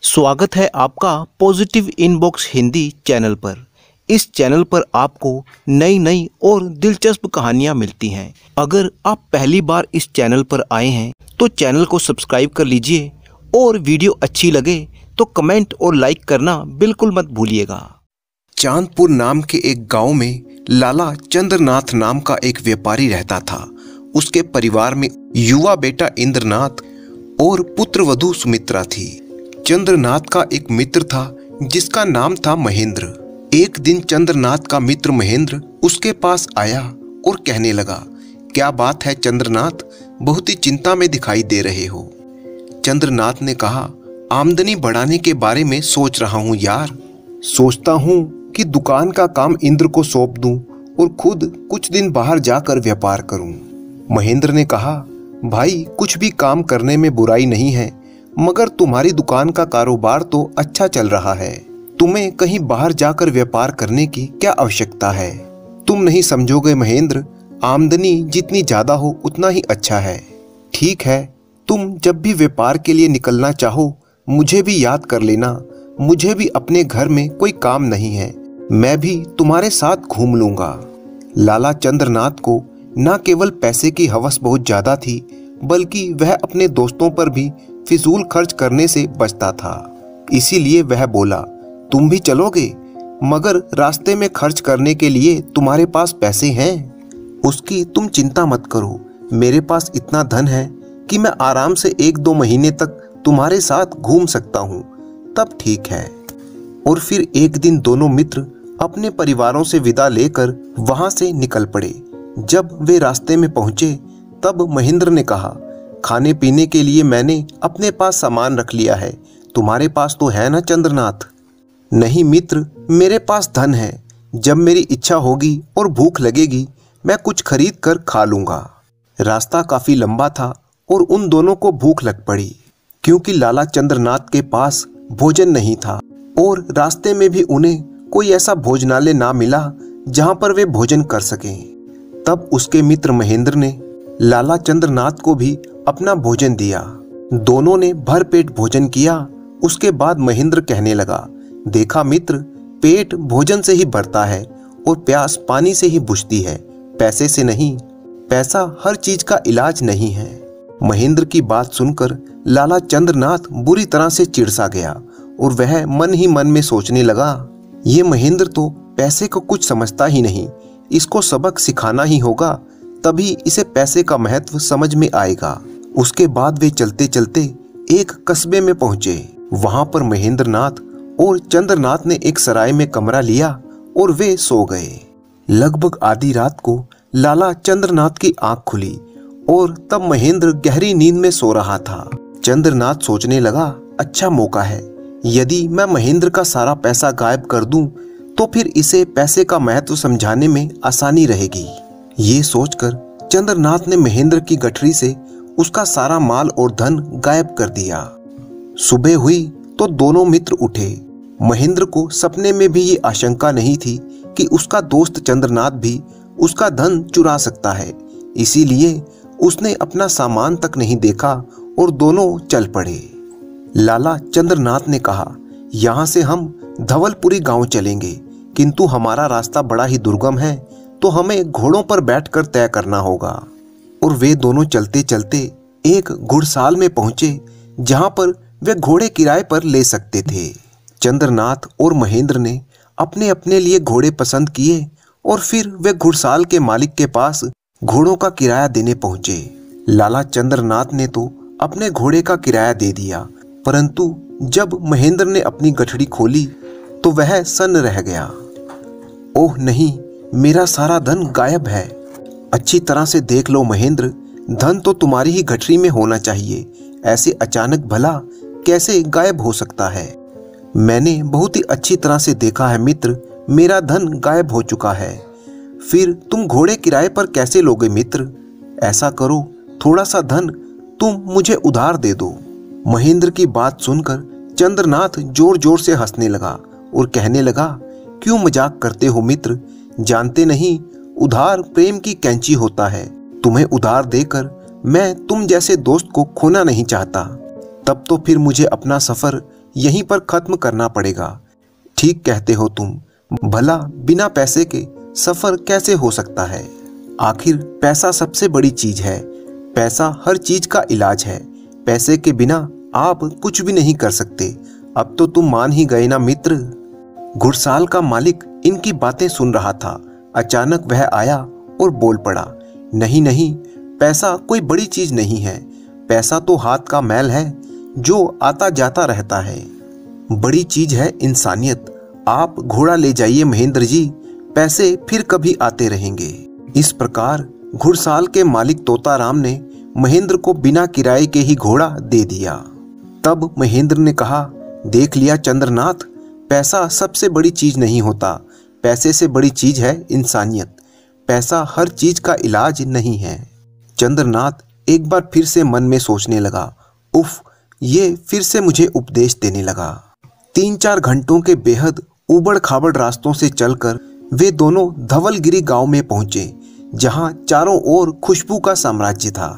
स्वागत है आपका पॉजिटिव इनबॉक्स हिंदी चैनल पर। इस चैनल पर आपको नई नई और दिलचस्प कहानियाँ मिलती हैं। अगर आप पहली बार इस चैनल पर आए हैं तो चैनल को सब्सक्राइब कर लीजिए और वीडियो अच्छी लगे तो कमेंट और लाइक करना बिल्कुल मत भूलिएगा। चांदपुर नाम के एक गांव में लाला चंद्रनाथ नाम का एक व्यापारी रहता था। उसके परिवार में युवा बेटा इंद्रनाथ और पुत्रवधू सुमित्रा थी। चंद्रनाथ का एक मित्र था जिसका नाम था महेंद्र। एक दिन चंद्रनाथ का मित्र महेंद्र उसके पास आया और कहने लगा, क्या बात है चंद्रनाथ, बहुत ही चिंता में दिखाई दे रहे हो। चंद्रनाथ ने कहा, आमदनी बढ़ाने के बारे में सोच रहा हूँ यार। सोचता हूँ कि दुकान का काम इंद्र को सौंप दूं और खुद कुछ दिन बाहर जाकर व्यापार करूं। महेंद्र ने कहा, भाई कुछ भी काम करने में बुराई नहीं है, मगर तुम्हारी दुकान का कारोबार तो अच्छा चल रहा है। तुम्हें कहीं बाहर जाकर व्यापार करने की क्या आवश्यकता है। तुम नहीं समझोगे महेंद्र, आमदनी जितनी ज्यादा हो उतना ही अच्छा है। ठीक है, तुम जब भी व्यापार के लिए निकलना चाहो मुझे भी याद कर लेना। मुझे भी अपने घर में कोई काम नहीं है, मैं भी तुम्हारे साथ घूम लूंगा। लाला चंद्रनाथ को न केवल पैसे की हवस बहुत ज्यादा थी, बल्कि वह अपने दोस्तों पर भी फिजूल खर्च करने से बचता था। इसीलिए वह बोला, तुम भी चलोगे, मगर रास्ते में खर्च करने के लिए तुम्हारे पास पैसे हैं। उसकी तुम चिंता मत करो, मेरे पास इतना धन है कि मैं आराम से 1-2 महीने तक तुम्हारे साथ घूम सकता हूँ, तब ठीक है। और फिर एक दिन दोनों मित्र अपने परिवारों से विदा लेकर वहां से निकल पड़े। जब वे रास्ते में पहुंचे तब महेंद्र ने कहा, खाने पीने के लिए मैंने अपने पास सामान रख लिया है, तुम्हारे पास तो है ना चंद्रनाथ। नहीं मित्र, मेरे पास धन है, जब मेरी इच्छा होगी और भूख लगेगी मैं कुछ खरीद कर खा लूंगा। रास्ता काफी लंबा था और उन दोनों को भूख लग पड़ी, क्योंकि लाला चंद्रनाथ के पास भोजन नहीं था और रास्ते में भी उन्हें कोई ऐसा भोजनालय ना मिला जहां पर वे भोजन कर सकें। तब उसके मित्र महेंद्र ने लाला चंद्रनाथ को भी अपना भोजन दिया। दोनों ने भरपेट भोजन किया। उसके बाद महेंद्र कहने लगा, देखा मित्र, पेट भोजन से ही भरता है और प्यास पानी से ही बुझती है, पैसे से नहीं। पैसा हर चीज का इलाज नहीं है। महेंद्र की बात सुनकर लाला चंद्रनाथ बुरी तरह से चिढ़ गया और वह मन ही मन में सोचने लगा, ये महेंद्र तो पैसे को कुछ समझता ही नहीं, इसको सबक सिखाना ही होगा, तभी इसे पैसे का महत्व समझ में आएगा। उसके बाद वे चलते चलते एक कस्बे में पहुंचे। वहां पर महेंद्र नाथ और चंद्रनाथ ने एक सराय में कमरा लिया और वे सो गए। लगभग आधी रात को लाला चंद्रनाथ की आंख खुली और तब महेंद्र गहरी नींद में सो रहा था। चंद्रनाथ सोचने लगा, अच्छा मौका है, यदि मैं महेंद्र का सारा पैसा गायब कर दूं तो फिर इसे पैसे का महत्व समझाने में आसानी रहेगी। ये सोचकर चंद्रनाथ ने महेंद्र की गठरी से उसका सारा माल और धन गायब कर दिया। सुबह हुई तो दोनों मित्र उठे। महेंद्र को सपने में भी ये आशंका नहीं थी कि उसका दोस्त चंद्रनाथ भी उसका धन चुरा सकता है, इसीलिए उसने अपना सामान तक नहीं देखा और दोनों चल पड़े। लाला चंद्रनाथ ने कहा, यहाँ से हम धवलपुरी गांव चलेंगे, किंतु हमारा रास्ता बड़ा ही दुर्गम है, तो हमें घोड़ों पर बैठकर तय करना होगा। और वे दोनों चलते चलते एक घुड़साल में पहुंचे जहां पर वे घोड़े किराए पर ले सकते थे। चंद्रनाथ और महेंद्र ने अपने अपने लिए घोड़े पसंद किए और फिर वे घुड़साल के मालिक के पास घोड़ों का किराया देने पहुंचे। लाला चंद्रनाथ ने तो अपने घोड़े का किराया दे दिया, परंतु जब महेंद्र ने अपनी गठड़ी खोली तो वह सन्न रह गया। ओह नहीं, मेरा सारा धन गायब है। अच्छी तरह से देख लो महेंद्र, धन तो तुम्हारी ही गठरी में होना चाहिए, ऐसे अचानक भला कैसे गायब हो सकता है। मैंने बहुत ही अच्छी तरह से देखा है मित्र, मेरा धन गायब हो चुका है। फिर तुम घोड़े किराए पर कैसे लोगे मित्र? ऐसा करो, थोड़ा सा धन तुम मुझे उधार दे दो। महेंद्र की बात सुनकर चंद्रनाथ जोर जोर से हंसने लगा और कहने लगा, क्यों मजाक करते हो मित्र, जानते नहीं उधार प्रेम की कैंची होता है। तुम्हें उधार देकर मैं तुम जैसे दोस्त को खोना नहीं चाहता। तब तो फिर मुझे अपना सफर यहीं पर खत्म करना पड़ेगा। ठीक कहते हो तुम, भला बिना पैसे के सफर कैसे हो सकता है? आखिर पैसा सबसे बड़ी चीज है। पैसा हर चीज का इलाज है। पैसे के बिना आप कुछ भी नहीं कर सकते। अब तो तुम मान ही गए ना मित्र। घुड़साल का मालिक इनकी बातें सुन रहा था। अचानक वह आया और बोल पड़ा, नहीं नहीं, पैसा कोई बड़ी चीज नहीं है। पैसा तो हाथ का मैल है जो आता जाता रहता है। बड़ी चीज है इंसानियत। आप घोड़ा ले जाइए महेंद्र जी, पैसे फिर कभी आते रहेंगे। इस प्रकार घुड़साल के मालिक तोताराम ने महेंद्र को बिना किराए के ही घोड़ा दे दिया। तब महेंद्र ने कहा, देख लिया चंद्रनाथ, पैसा सबसे बड़ी चीज नहीं होता। पैसे से बड़ी चीज है इंसानियत। पैसा हर चीज का इलाज नहीं है। चंद्रनाथ एक बार फिर से मन में सोचने लगा। उफ, ये फिर से मुझे उपदेश देने लगा। 3-4 घंटों के बेहद उबड़ खाबड़ रास्तों से चलकर वे दोनों धवलगिरी गांव में पहुंचे, जहां चारों ओर खुशबू का साम्राज्य था।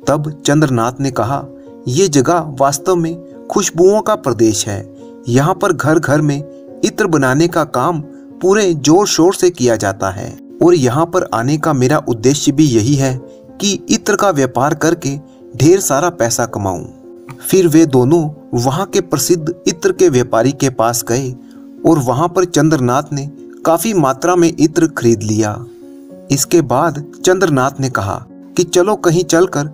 तब चंद्रनाथ ने कहा, ये जगह वास्तव में खुशबुओं का प्रदेश है। यहाँ पर घर घर में इत्र बनाने का काम पूरे जोर शोर से किया जाता है और यहाँ पर आने का मेरा उद्देश्य भी यही है कि इत्र का व्यापार करके ढेर सारा पैसा कमाऊं। फिर वे दोनों वहाँ के प्रसिद्ध इत्र के व्यापारी के पास गए और वहाँ पर चंद्रनाथ ने काफी मात्रा में इत्र खरीद लिया। इसके बाद चंद्रनाथ ने कहा कि चलो कहीं चलकर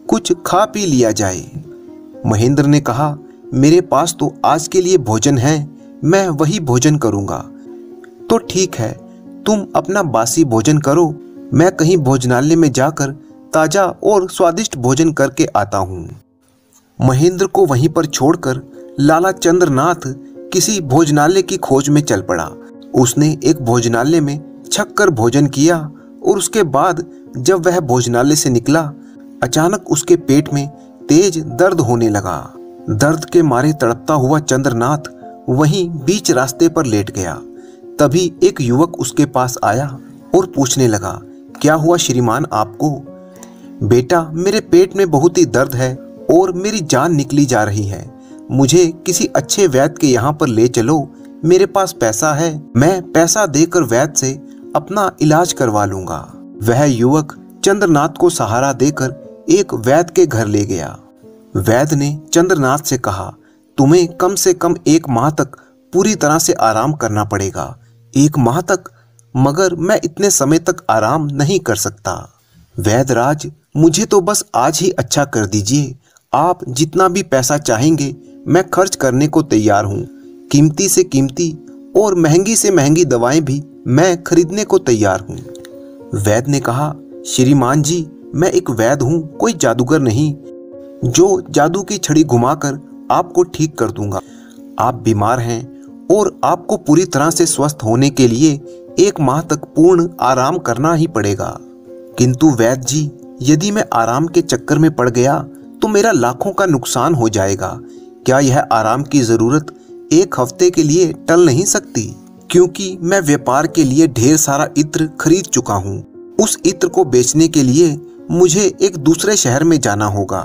कुछ खा पी लिया जाए। महेंद्र ने कहा, मेरे पास तो आज के लिए भोजन है, मैं वही भोजन करूंगा। तो ठीक है, तुम अपना बासी भोजन करो, मैं कहीं भोजनालय में जाकर ताजा और स्वादिष्ट भोजन करके आता हूँ। महेंद्र को वहीं पर छोड़कर लाला चंद्रनाथ किसी भोजनालय की खोज में चल पड़ा। उसने एक भोजनालय में छककर भोजन किया और उसके बाद जब वह भोजनालय से निकला, अचानक उसके पेट में तेज दर्द होने लगा। दर्द के मारे तड़पता हुआ चंद्रनाथ वहीं बीच रास्ते पर लेट गया। तभी एक युवक उसके पास आया और पूछने लगा, क्या हुआ श्रीमान आपको? बेटा, मेरे पेट में बहुत ही दर्द है और मेरी जान निकली जा रही है। मुझे किसी अच्छे वैद्य के यहाँ पर ले चलो। मेरे पास पैसा है, मैं पैसा देकर वैद्य से अपना इलाज करवा लूंगा। वह युवक चंद्रनाथ को सहारा देकर एक वैद्य के घर ले गया। वैद्य ने चंद्रनाथ से कहा, तुम्हें कम से कम 1 माह तक पूरी तरह से आराम करना पड़ेगा। 1 माह तक? मगर मैं इतने समय तक आराम नहीं कर सकता। वैद्यराज, मुझे तो बस आज ही अच्छा कर दीजिए। आप जितना भी पैसा चाहेंगे मैं खर्च करने को तैयार हूँ। कीमती से कीमती और महंगी से महंगी दवाएं भी मैं खरीदने को तैयार हूँ। वैद्य ने कहा, श्रीमान जी, मैं एक वैद्य हूँ, कोई जादूगर नहीं, जो जादू की छड़ी घुमाकर आपको ठीक कर दूंगा। आप बीमार हैं और आपको पूरी तरह से स्वस्थ होने के लिए 1 माह तक पूर्ण आराम करना ही पड़ेगा। किंतु वैद्य जी, यदि मैं आराम के चक्कर में पड़ गया तो मेरा लाखों का नुकसान हो जाएगा। क्या यह आराम की जरूरत 1 हफ्ते के लिए टल नहीं सकती? क्योंकि मैं व्यापार के लिए ढेर सारा इत्र खरीद चुका हूँ। उस इत्र को बेचने के लिए मुझे एक दूसरे शहर में जाना होगा।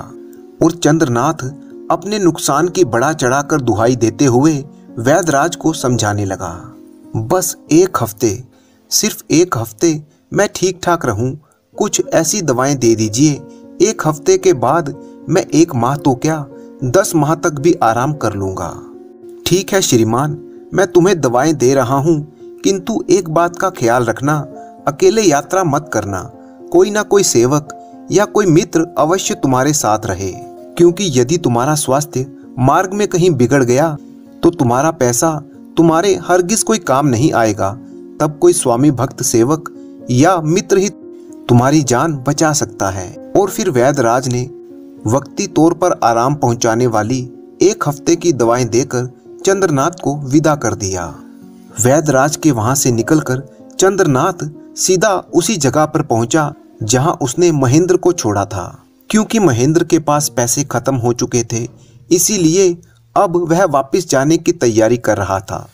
और चंद्रनाथ अपने नुकसान की बढ़ा चढ़ाकर दुहाई देते हुए वैद्यराज को समझाने लगा। बस 1 हफ्ते, सिर्फ 1 हफ्ते मैं ठीक ठाक रहूं, कुछ ऐसी दवाएं दे दीजिए। 1 हफ्ते के बाद मैं 1 माह तो क्या 10 माह तक भी आराम कर लूंगा। ठीक है श्रीमान, मैं तुम्हें दवाएं दे रहा हूं, किंतु एक बात का ख्याल रखना, अकेले यात्रा मत करना। कोई ना कोई सेवक या कोई मित्र अवश्य तुम्हारे साथ रहे, क्योंकि यदि तुम्हारा स्वास्थ्य मार्ग में कहीं बिगड़ गया तो तुम्हारा पैसा तुम्हारे हरगिज कोई काम नहीं आएगा। तब कोई स्वामी भक्त सेवक या मित्र ही तुम्हारी जान बचा सकता है। और फिर वैद्यराज ने वक्ती तौर पर आराम पहुंचाने वाली 1 हफ्ते की दवाएं देकर चंद्रनाथ को विदा कर दिया। वैद्यराज के वहां से निकलकर चंद्रनाथ सीधा उसी जगह पर पहुंचा जहां उसने महेंद्र को छोड़ा था। क्योंकि महेंद्र के पास पैसे खत्म हो चुके थे, इसीलिए अब वह वापस जाने की तैयारी कर रहा था।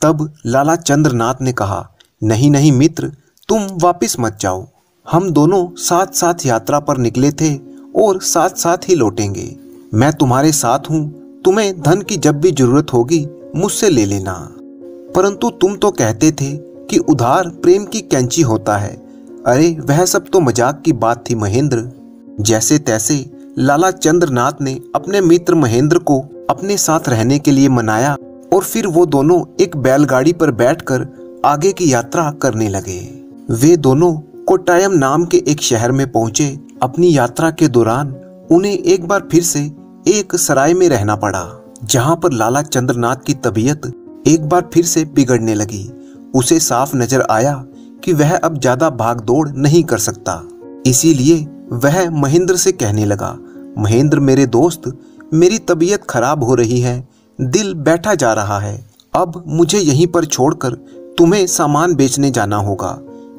तब लाला चंद्रनाथ ने कहा, नहीं नहीं मित्र, तुम वापस मत जाओ। हम दोनों साथ साथ यात्रा पर निकले थे और साथ साथ ही लौटेंगे। मैं तुम्हारे साथ हूँ तुम्हें धन की जब भी जरूरत होगी मुझसे ले लेना। परंतु तुम तो कहते थे कि उधार प्रेम की कैंची होता है। अरे वह सब तो मजाक की बात थी महेंद्र। जैसे तैसे लाला चंद्रनाथ ने अपने मित्र महेंद्र को अपने साथ रहने के लिए मनाया और फिर वो दोनों एक बैलगाड़ी पर बैठकर आगे की यात्रा करने लगे। वे दोनों कोट्टायम नाम के एक शहर में पहुंचे। अपनी यात्रा के दौरान उन्हें एक बार फिर से एक सराय में रहना पड़ा, जहां पर लाला चंद्रनाथ की तबीयत एक बार फिर से बिगड़ने लगी। उसे साफ नजर आया कि वह अब ज्यादा भाग दौड़ नहीं कर सकता। इसीलिए वह महेंद्र से कहने लगा, महेंद्र मेरे दोस्त, मेरी तबीयत खराब हो रही है, दिल बैठा जा रहा है। अब मुझे यहीं पर छोड़कर तुम्हें सामान बेचने जाना होगा।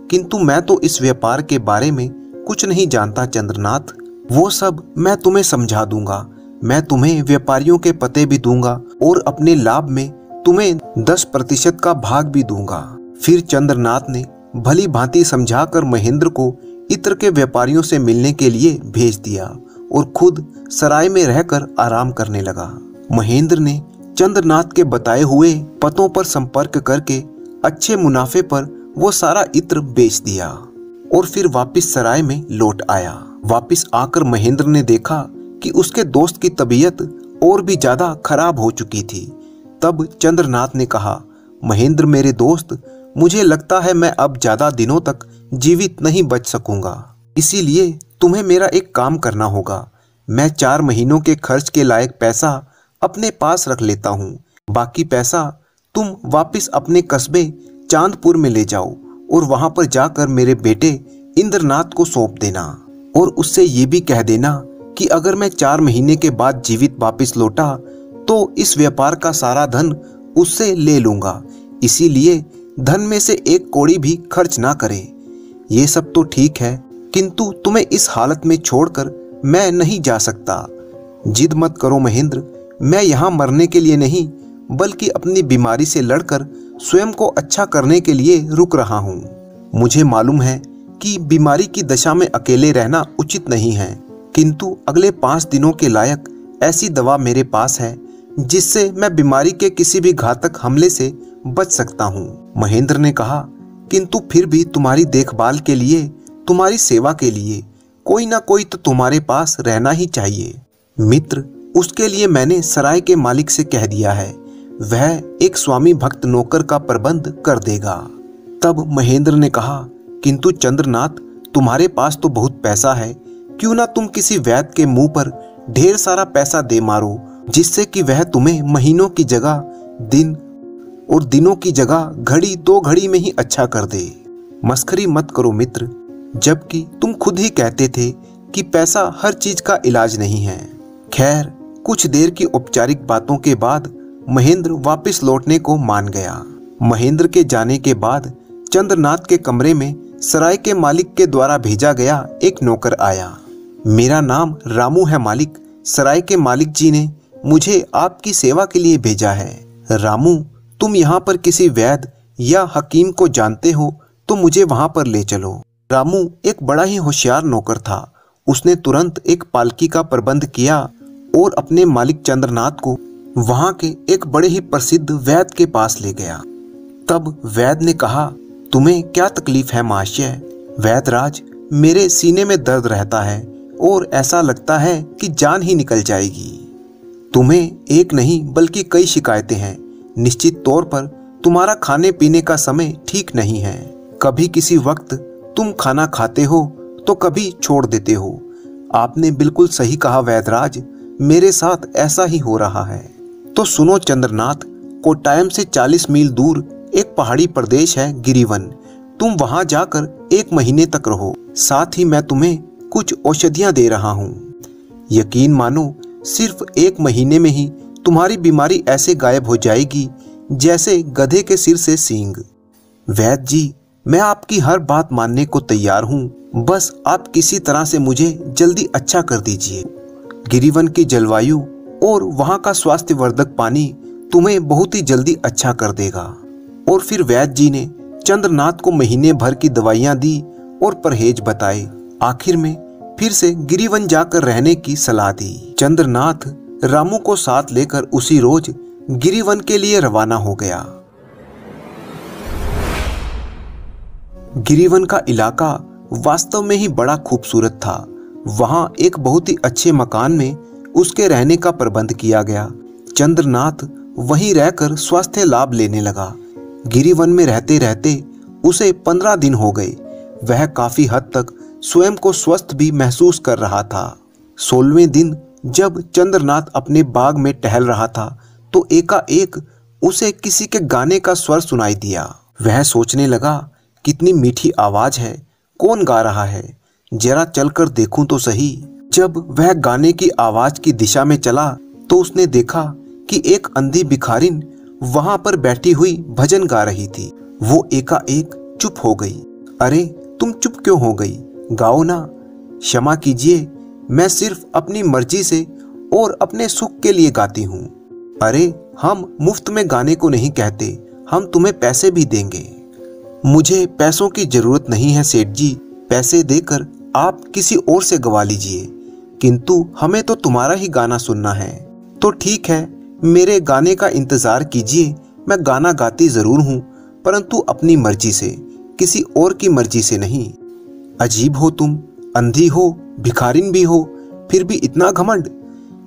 किंतु मैं तो इस व्यापार के बारे में कुछ नहीं जानता चंद्रनाथ। वो सब मैं तुम्हें समझा दूंगा। मैं तुम्हें व्यापारियों के पते भी दूंगा और अपने लाभ में तुम्हें 10% का भाग भी दूंगा। फिर चंद्रनाथ ने भली भांति समझाकर महेंद्र को इत्र के व्यापारियों से मिलने के लिए भेज दिया और खुद सराय में रहकर आराम करने लगा। महेंद्र ने चंद्रनाथ के बताए हुए पतों पर संपर्क करके अच्छे मुनाफे पर वो सारा इत्र बेच दिया और फिर वापस सराय में लौट आया। वापस आकर महेंद्र ने देखा कि उसके दोस्त की तबीयत और भी ज्यादा खराब हो चुकी थी। तब चंद्रनाथ ने कहा, महेंद्र मेरे दोस्त, मुझे लगता है मैं अब ज्यादा दिनों तक जीवित नहीं बच सकूंगा। इसीलिए तुम्हें मेरा एक काम करना होगा। मैं 4 महीनों के खर्च के लायक पैसा अपने पास रख लेता हूँ। बाकी पैसा तुम वापस अपने कस्बे चांदपुर में ले जाओ और वहां पर जाकर मेरे बेटे इंद्रनाथ को सौंप देना और उससे ये भी कह देना कि अगर मैं 4 महीने के बाद जीवित वापस लौटा तो इस व्यापार का सारा धन उससे ले लूंगा। इसीलिए धन में से 1 कौड़ी भी खर्च ना करे। ये सब तो ठीक है, किंतु तुम्हें इस हालत में छोड़कर मैं नहीं जा सकता। जिद मत करो महेंद्र, मैं यहाँ मरने के लिए नहीं बल्कि अपनी बीमारी से लड़कर स्वयं को अच्छा करने के लिए रुक रहा हूँ। मुझे मालूम है कि बीमारी की दशा में अकेले रहना उचित नहीं है, किंतु अगले 5 दिनों के लायक ऐसी दवा मेरे पास है जिससे मैं बीमारी के किसी भी घातक हमले से बच सकता हूँ। महेंद्र ने कहा, किंतु फिर भी तुम्हारी देखभाल के लिए, तुम्हारी सेवा के लिए कोई ना कोई तो तुम्हारे पास रहना ही चाहिए। मित्र, उसके लिए मैंने सराय के मालिक से कह दिया है, वह एक स्वामी भक्त नौकर का प्रबंध कर देगा। तब महेंद्र ने कहा, किंतु चंद्रनाथ, तुम्हारे पास तो बहुत पैसा है, क्यों ना तुम किसी वैद्य के मुंह पर ढेर सारा पैसा दे मारो, जिससे कि वह तुम्हें महीनों की जगह दिन और दिनों की जगह घड़ी 2 घड़ी में ही अच्छा कर दे। मस्खरी मत करो मित्र, जबकि तुम खुद ही कहते थे कि पैसा हर चीज का इलाज नहीं है। खैर, कुछ देर की औपचारिक बातों के बाद महेंद्र वापस लौटने को मान गया। महेंद्र के जाने के बाद चंद्रनाथ के कमरे में सराय के मालिक के द्वारा भेजा गया एक नौकर आया। मेरा नाम रामू है मालिक, सराय के मालिक जी ने मुझे आपकी सेवा के लिए भेजा है। रामू, तुम यहाँ पर किसी वैद्य या हकीम को जानते हो तो मुझे वहाँ पर ले चलो। रामू एक बड़ा ही होशियार नौकर था। उसने तुरंत एक पालकी का प्रबंध किया और अपने मालिक चंद्रनाथ को वहाँ के एक बड़े ही प्रसिद्ध वैद्य के पास ले गया। तब वैद्य ने कहा, तुम्हें क्या तकलीफ है महाशय? वैद्यराज, मेरे सीने में दर्द रहता है और ऐसा लगता है कि जान ही निकल जाएगी। तुम्हें एक नहीं बल्कि कई शिकायतें हैं। निश्चित तौर पर तुम्हारा खाने पीने का समय ठीक नहीं है। कभी किसी वक्त तुम खाना खाते हो तो कभी छोड़ देते हो। आपने बिल्कुल सही कहा वैद्यराज, मेरे साथ ऐसा ही हो रहा है। तो सुनो चंद्रनाथ, कोट्टायम से 40 मील दूर एक पहाड़ी प्रदेश है गिरिवन। तुम वहां जाकर 1 महीने तक रहो। साथ ही मैं तुम्हें कुछ औषधियां दे रहा हूँ। यकीन मानो, सिर्फ 1 महीने में ही तुम्हारी बीमारी ऐसे गायब हो जाएगी जैसे गधे के सिर से सींग। वैद्य जी, मैं आपकी हर बात मानने को तैयार हूँ, बस आप किसी तरह से मुझे जल्दी अच्छा कर दीजिए। गिरिवन की जलवायु और वहाँ का स्वास्थ्यवर्धक पानी तुम्हें बहुत ही जल्दी अच्छा कर देगा। और फिर वैद्य जी ने चंद्रनाथ को महीने भर की दवाइयाँ दी और परहेज बताए। आखिर में फिर से गिरिवन जाकर रहने की सलाह दी। चंद्रनाथ रामू को साथ लेकर उसी रोज गिरिवन के लिए रवाना हो गया। गिरिवन का इलाका वास्तव में ही बड़ा खूबसूरत था। वहां एक बहुत ही अच्छे मकान में उसके रहने का प्रबंध किया गया। चंद्रनाथ वहीं रहकर स्वास्थ्य लाभ लेने लगा। गिरिवन में रहते रहते उसे 15 दिन हो गए। वह काफी हद तक स्वयं को स्वस्थ भी महसूस कर रहा था। 16वें दिन जब चंद्रनाथ अपने बाग में टहल रहा था तो एकाएक उसे किसी के गाने का स्वर सुनाई दिया। वह सोचने लगा, कितनी मीठी आवाज है, कौन गा रहा है, जरा चलकर देखूं तो सही। जब वह गाने की आवाज की दिशा में चला तो उसने देखा कि एक अंधी भिखारिन वहां पर बैठी हुई भजन गा रही थी। वो एकाएक चुप हो गई। अरे तुम चुप क्यों हो गई, गाओ ना। क्षमा कीजिए, मैं सिर्फ अपनी मर्जी से और अपने सुख के लिए गाती हूँ। अरे हम मुफ्त में गाने को नहीं कहते, हम तुम्हें पैसे भी देंगे। मुझे पैसों की जरूरत नहीं है सेठ जी, पैसे देकर आप किसी और से गवा लीजिए, किंतु हमें तो तुम्हारा ही गाना सुनना है। तो ठीक है, मेरे गाने का इंतजार कीजिए, मैं गाना गाती जरूर हूँ, परंतु अपनी मर्जी से, किसी और की मर्जी से नहीं। अजीब हो तुम, अंधी हो, भिखारिन भी हो, फिर भी इतना घमंड।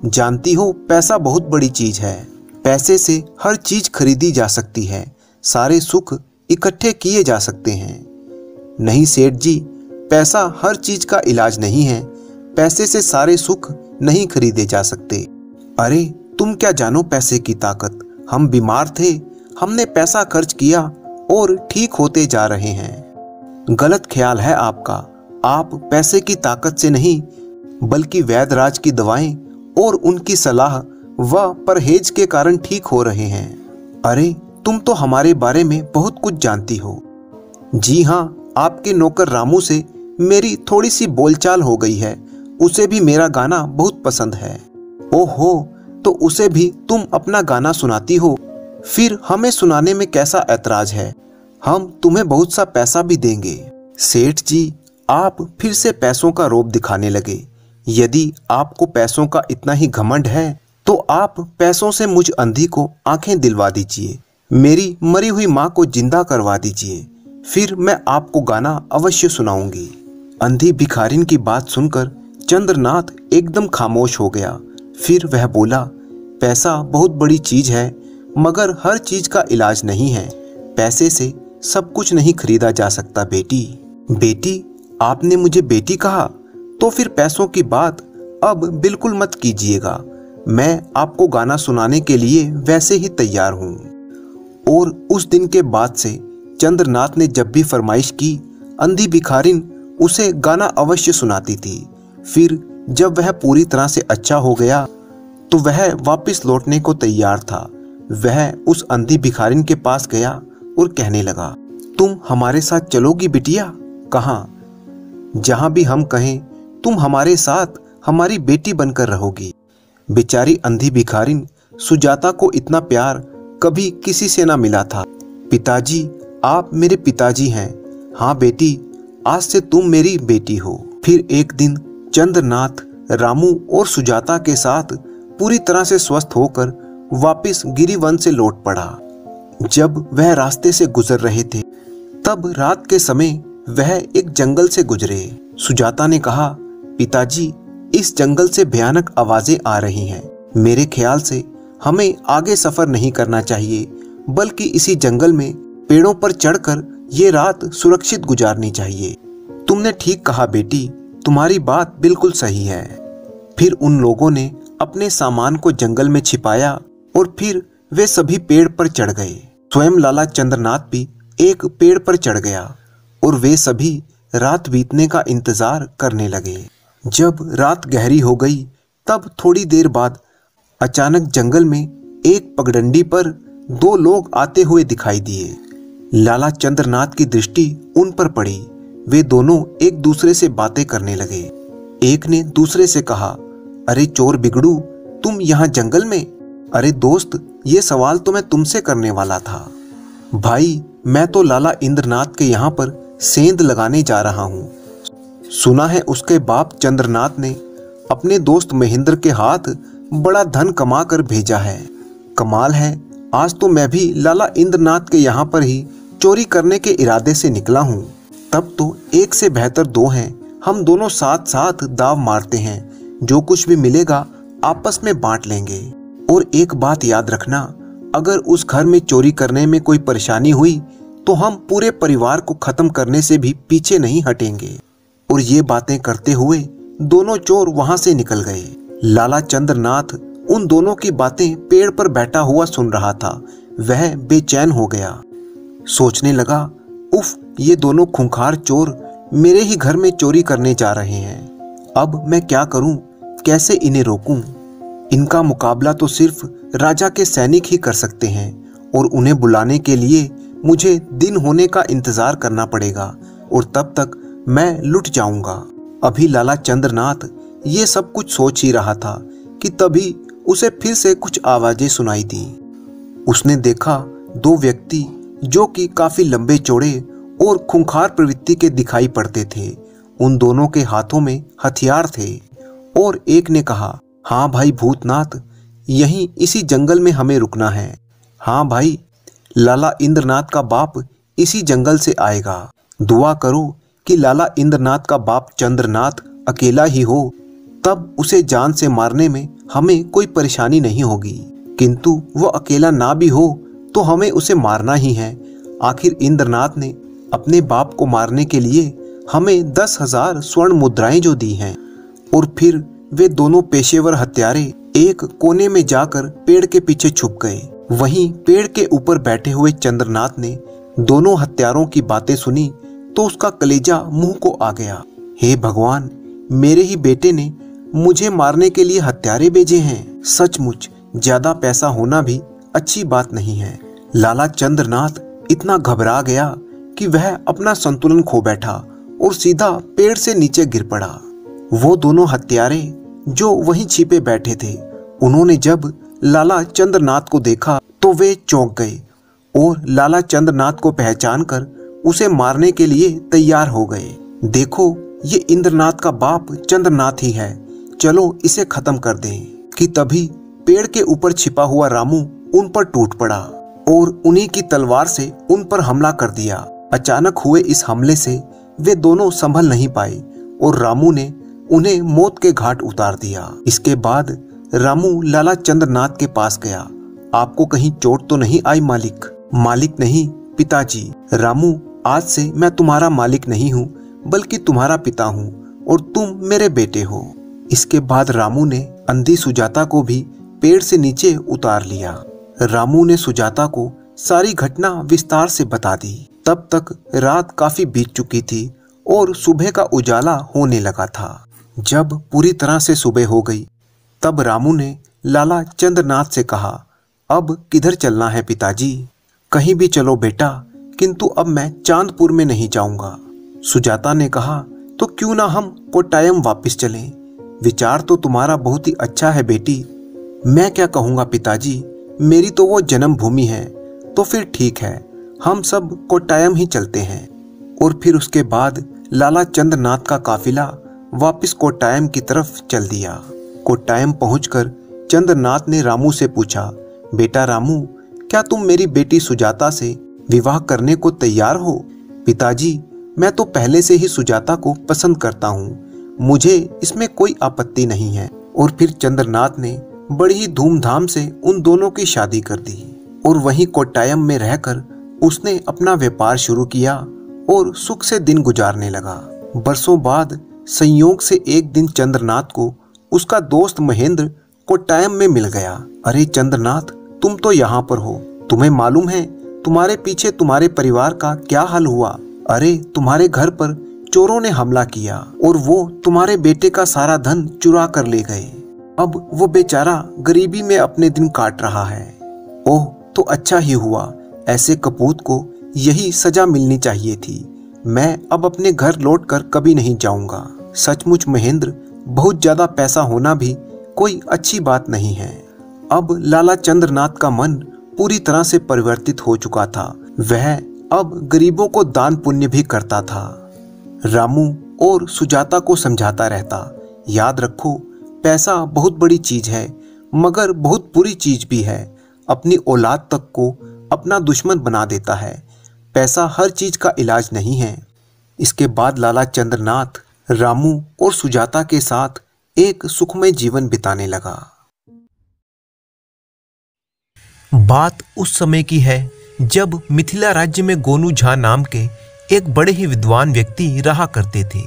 जानती हो पैसा बहुत बड़ी चीज है, पैसे से हर चीज खरीदी जा सकती है, सारे सुख इकट्ठे किए जा सकते हैं। नहीं सेठ जी, पैसा हर चीज का इलाज नहीं है, पैसे से सारे सुख नहीं खरीदे जा सकते। अरे तुम क्या जानो पैसे की ताकत, हम बीमार थे, हमने पैसा खर्च किया और ठीक होते जा रहे हैं। गलत ख्याल है आपका, आप पैसे की ताकत से नहीं बल्कि वैद्यराज की दवाएं और उनकी सलाह व परहेज के कारण ठीक हो रहे हैं। अरे तुम तो हमारे बारे में बहुत कुछ जानती हो। जी हाँ, आपके नौकर रामू से मेरी थोड़ी सी बोलचाल हो गई है, उसे भी मेरा गाना बहुत पसंद है। ओहो, तो उसे भी तुम अपना गाना सुनाती हो, फिर हमें सुनाने में कैसा ऐतराज है, हम तुम्हें बहुत सा पैसा भी देंगे। सेठ जी, आप फिर से पैसों का रौब दिखाने लगे। यदि आपको पैसों का इतना ही घमंड है तो आप पैसों से मुझ अंधी को आंखें दिलवा दीजिए, मेरी मरी हुई माँ को जिंदा करवा दीजिए, फिर मैं आपको गाना अवश्य सुनाऊंगी। अंधी भिखारिन की बात सुनकर चंद्रनाथ एकदम खामोश हो गया। फिर वह बोला, पैसा बहुत बड़ी चीज है, मगर हर चीज का इलाज नहीं है। पैसे से सब कुछ नहीं खरीदा जा सकता बेटी। बेटी? आपने मुझे बेटी कहा? तो फिर पैसों की बात अब बिल्कुल मत कीजिएगा। मैं आपको गाना सुनाने के लिए वैसे ही तैयार हूँ। और उस दिन के बाद से चंद्रनाथ ने जब भी फरमाइश की, अंधी भिखारिन उसे गाना अवश्य सुनाती थी। फिर जब वह पूरी तरह से अच्छा हो गया तो वह वापस लौटने को तैयार था। वह उस अंधी भिखारिन के पास गया और कहने लगा, तुम हमारे साथ चलोगी बिटिया? कहाँ? जहां भी हम कहें, तुम हमारे साथ हमारी बेटी बनकर रहोगी। बेचारी अंधी भिखारिन सुजाता को इतना प्यार कभी किसी से ना मिला था। पिताजी, आप मेरे पिताजी हैं। हाँ बेटी, आज से तुम मेरी बेटी हो। फिर एक दिन चंद्रनाथ रामू और सुजाता के साथ पूरी तरह से स्वस्थ होकर वापस गिरिवन से लौट पड़ा। जब वह रास्ते से गुजर रहे थे तब रात के समय वह एक जंगल से गुजरे। सुजाता ने कहा, पिताजी, इस जंगल से भयानक आवाजें आ रही हैं। मेरे ख्याल से हमें आगे सफर नहीं करना चाहिए, बल्कि इसी जंगल में पेड़ों पर चढ़कर ये रात सुरक्षित गुजारनी चाहिए। तुमने ठीक कहा बेटी, तुम्हारी बात बिल्कुल सही है। फिर उन लोगों ने अपने सामान को जंगल में छिपाया और फिर वे सभी पेड़ पर चढ़ गए। स्वयं लाला चंद्रनाथ भी एक पेड़ पर चढ़ गया और वे सभी रात बीतने का इंतजार करने लगे। जब रात गहरी हो गई तब थोड़ी देर बाद अचानक जंगल में एक पगडंडी पर दो लोग आते हुए दिखाई दिए। लाला चंद्रनाथ की दृष्टि उन पर पड़ी। वे दोनों एक दूसरे से बातें करने लगे। एक ने दूसरे से कहा, अरे चोर बिगड़ू, तुम यहाँ जंगल में? अरे दोस्त, ये सवाल तो मैं तुमसे करने वाला था। भाई, मैं तो लाला इंद्रनाथ के यहाँ पर सेंध लगाने जा रहा हूँ। सुना है उसके बाप चंद्रनाथ ने अपने दोस्त महेंद्र के हाथ बड़ा धन कमा कर भेजा है। कमाल है, आज तो मैं भी लाला इंद्रनाथ के यहाँ पर ही चोरी करने के इरादे से निकला हूँ। तब तो एक से बेहतर दो हैं, हम दोनों साथ साथ दाव मारते हैं, जो कुछ भी मिलेगा आपस में बांट लेंगे। और एक बात याद रखना, अगर उस घर में चोरी करने में कोई परेशानी हुई तो हम पूरे परिवार को खत्म करने से भी पीछे नहीं हटेंगे। और ये बातें करते हुए दोनों चोर वहां से निकल गए। लाला चंद्रनाथ उन दोनों की बातें पेड़ पर बैठा हुआ सुन रहा था। वह बेचैन हो गया, सोचने लगा, उफ, ये दोनों खूंखार चोर मेरे ही घर में चोरी करने जा रहे हैं। अब मैं क्या करूं, कैसे इन्हें रोकूं? इनका मुकाबला तो सिर्फ राजा के सैनिक ही कर सकते हैं और उन्हें बुलाने के लिए मुझे दिन होने का इंतजार करना पड़ेगा और तब तक मैं लुट जाऊंगा। अभी लाला चंद्रनाथ ये सब कुछ सोच ही रहा था कि तभी उसे फिर से कुछ आवाजें सुनाई दी। उसने देखा दो व्यक्ति जो कि काफी लंबे चौड़े और खूंखार प्रवृत्ति के दिखाई पड़ते थे। उन दोनों के हाथों में हथियार थे और एक ने कहा, हाँ भाई भूतनाथ, यहीं इसी जंगल में हमें रुकना है। हाँ भाई, लाला इंद्रनाथ का बाप इसी जंगल से आएगा। दुआ करो कि लाला इंद्रनाथ का बाप चंद्रनाथ अकेला ही हो, तब उसे जान से मारने में हमें कोई परेशानी नहीं होगी। किंतु वो अकेला ना भी हो तो हमें उसे मारना ही है। आखिर इंद्रनाथ ने अपने बाप को मारने के लिए हमें 10,000 स्वर्ण मुद्राएं जो दी हैं। और फिर वे दोनों पेशेवर हत्यारे एक कोने में जाकर पेड़ के पीछे छुप गए। वहीं पेड़ के ऊपर बैठे हुए चंद्रनाथ ने दोनों हत्यारों की बातें सुनी तो उसका कलेजा मुंह को आ गया। हे भगवान, मेरे ही बेटे ने मुझे मारने के लिए हत्यारे भेजे हैं। सचमुच ज्यादा पैसा होना भी अच्छी बात नहीं है। लाला चंद्रनाथ इतना घबरा गया कि वह अपना संतुलन खो बैठा और सीधा पेड़ से नीचे गिर पड़ा। वो दोनों हत्यारे जो वहीं छिपे बैठे थे, उन्होंने जब लाला चंद्रनाथ को देखा तो वे चौंक गए और लाला चंद्रनाथ को पहचानकर उसे मारने के लिए तैयार हो गए। देखो, ये इंद्रनाथ का बाप चंद्रनाथ ही है, चलो इसे खत्म कर दें। कि तभी पेड़ के ऊपर छिपा हुआ रामू उन पर टूट पड़ा और उन्हीं की तलवार से उन पर हमला कर दिया। अचानक हुए इस हमले से वे दोनों संभल नहीं पाए और रामू ने उन्हें मौत के घाट उतार दिया। इसके बाद रामू लाला चंद्रनाथ के पास गया। आपको कहीं चोट तो नहीं आई मालिक? मालिक नहीं, पिताजी। रामू, आज से मैं तुम्हारा मालिक नहीं हूँ, बल्कि तुम्हारा पिता हूँ और तुम मेरे बेटे हो। इसके बाद रामू ने अंधी सुजाता को भी पेड़ से नीचे उतार लिया। रामू ने सुजाता को सारी घटना विस्तार से बता दी। तब तक रात काफी बीत चुकी थी और सुबह का उजाला होने लगा था। जब पूरी तरह से सुबह हो गई तब रामू ने लाला चंद्रनाथ से कहा, अब किधर चलना है पिताजी? कहीं भी चलो बेटा, किंतु अब मैं चांदपुर में नहीं जाऊंगा। सुजाता ने कहा, तो क्यों ना हम कोट्टायम वापस चलें? विचार तो तुम्हारा बहुत ही अच्छा है बेटी। मैं क्या कहूँगा पिताजी, मेरी तो वो जन्मभूमि है। तो फिर ठीक है, हम सब कोट्टायम ही चलते हैं। और फिर उसके बाद लाला चंद्रनाथ का काफिला वापस कोट्टायम की तरफ चल दिया। कोट्टायम पहुंचकर चंद्रनाथ ने रामू से पूछा, बेटा रामू, क्या तुम मेरी बेटी सुजाता से विवाह करने को तैयार हो? पिताजी, मैं तो पहले से ही सुजाता को पसंद करता हूँ, मुझे इसमें कोई आपत्ति नहीं है। और फिर चंद्रनाथ ने बड़ी ही धूमधाम से उन दोनों की शादी कर दी और वहीं कोट्टायम में रहकर उसने अपना व्यापार शुरू किया और सुख से दिन गुजारने लगा। बरसों बाद संयोग से एक दिन चंद्रनाथ को उसका दोस्त महेंद्र कोट्टायम में मिल गया। अरे चंद्रनाथ, तुम तो यहाँ पर हो, तुम्हें मालूम है तुम्हारे पीछे तुम्हारे परिवार का क्या हाल हुआ? अरे तुम्हारे घर पर चोरों ने हमला किया और वो तुम्हारे बेटे का सारा धन चुरा कर ले गए। अब वो बेचारा गरीबी में अपने दिन काट रहा है। ओह, तो अच्छा ही हुआ, ऐसे कपूत को यही सजा मिलनी चाहिए थी। मैं अब अपने घर लौटकर कभी नहीं जाऊंगा। सचमुच महेंद्र, बहुत ज्यादा पैसा होना भी कोई अच्छी बात नहीं है। अब लाला चंद्रनाथ का मन पूरी तरह से परिवर्तित हो चुका था। वह अब गरीबों को दान पुण्य भी करता था। रामू और सुजाता को समझाता रहता, याद रखो पैसा बहुत बड़ी चीज है, मगर बहुत बुरी चीज भी है। अपनी औलाद तक को अपना दुश्मन बना देता है। पैसा हर चीज का इलाज नहीं है। इसके बाद लाला चंद्रनाथ रामू और सुजाता के साथ एक सुखमय जीवन बिताने लगा। बात उस समय की है जब मिथिला राज्य में गोनू झा नाम के एक बड़े ही विद्वान व्यक्ति रहा करते थे।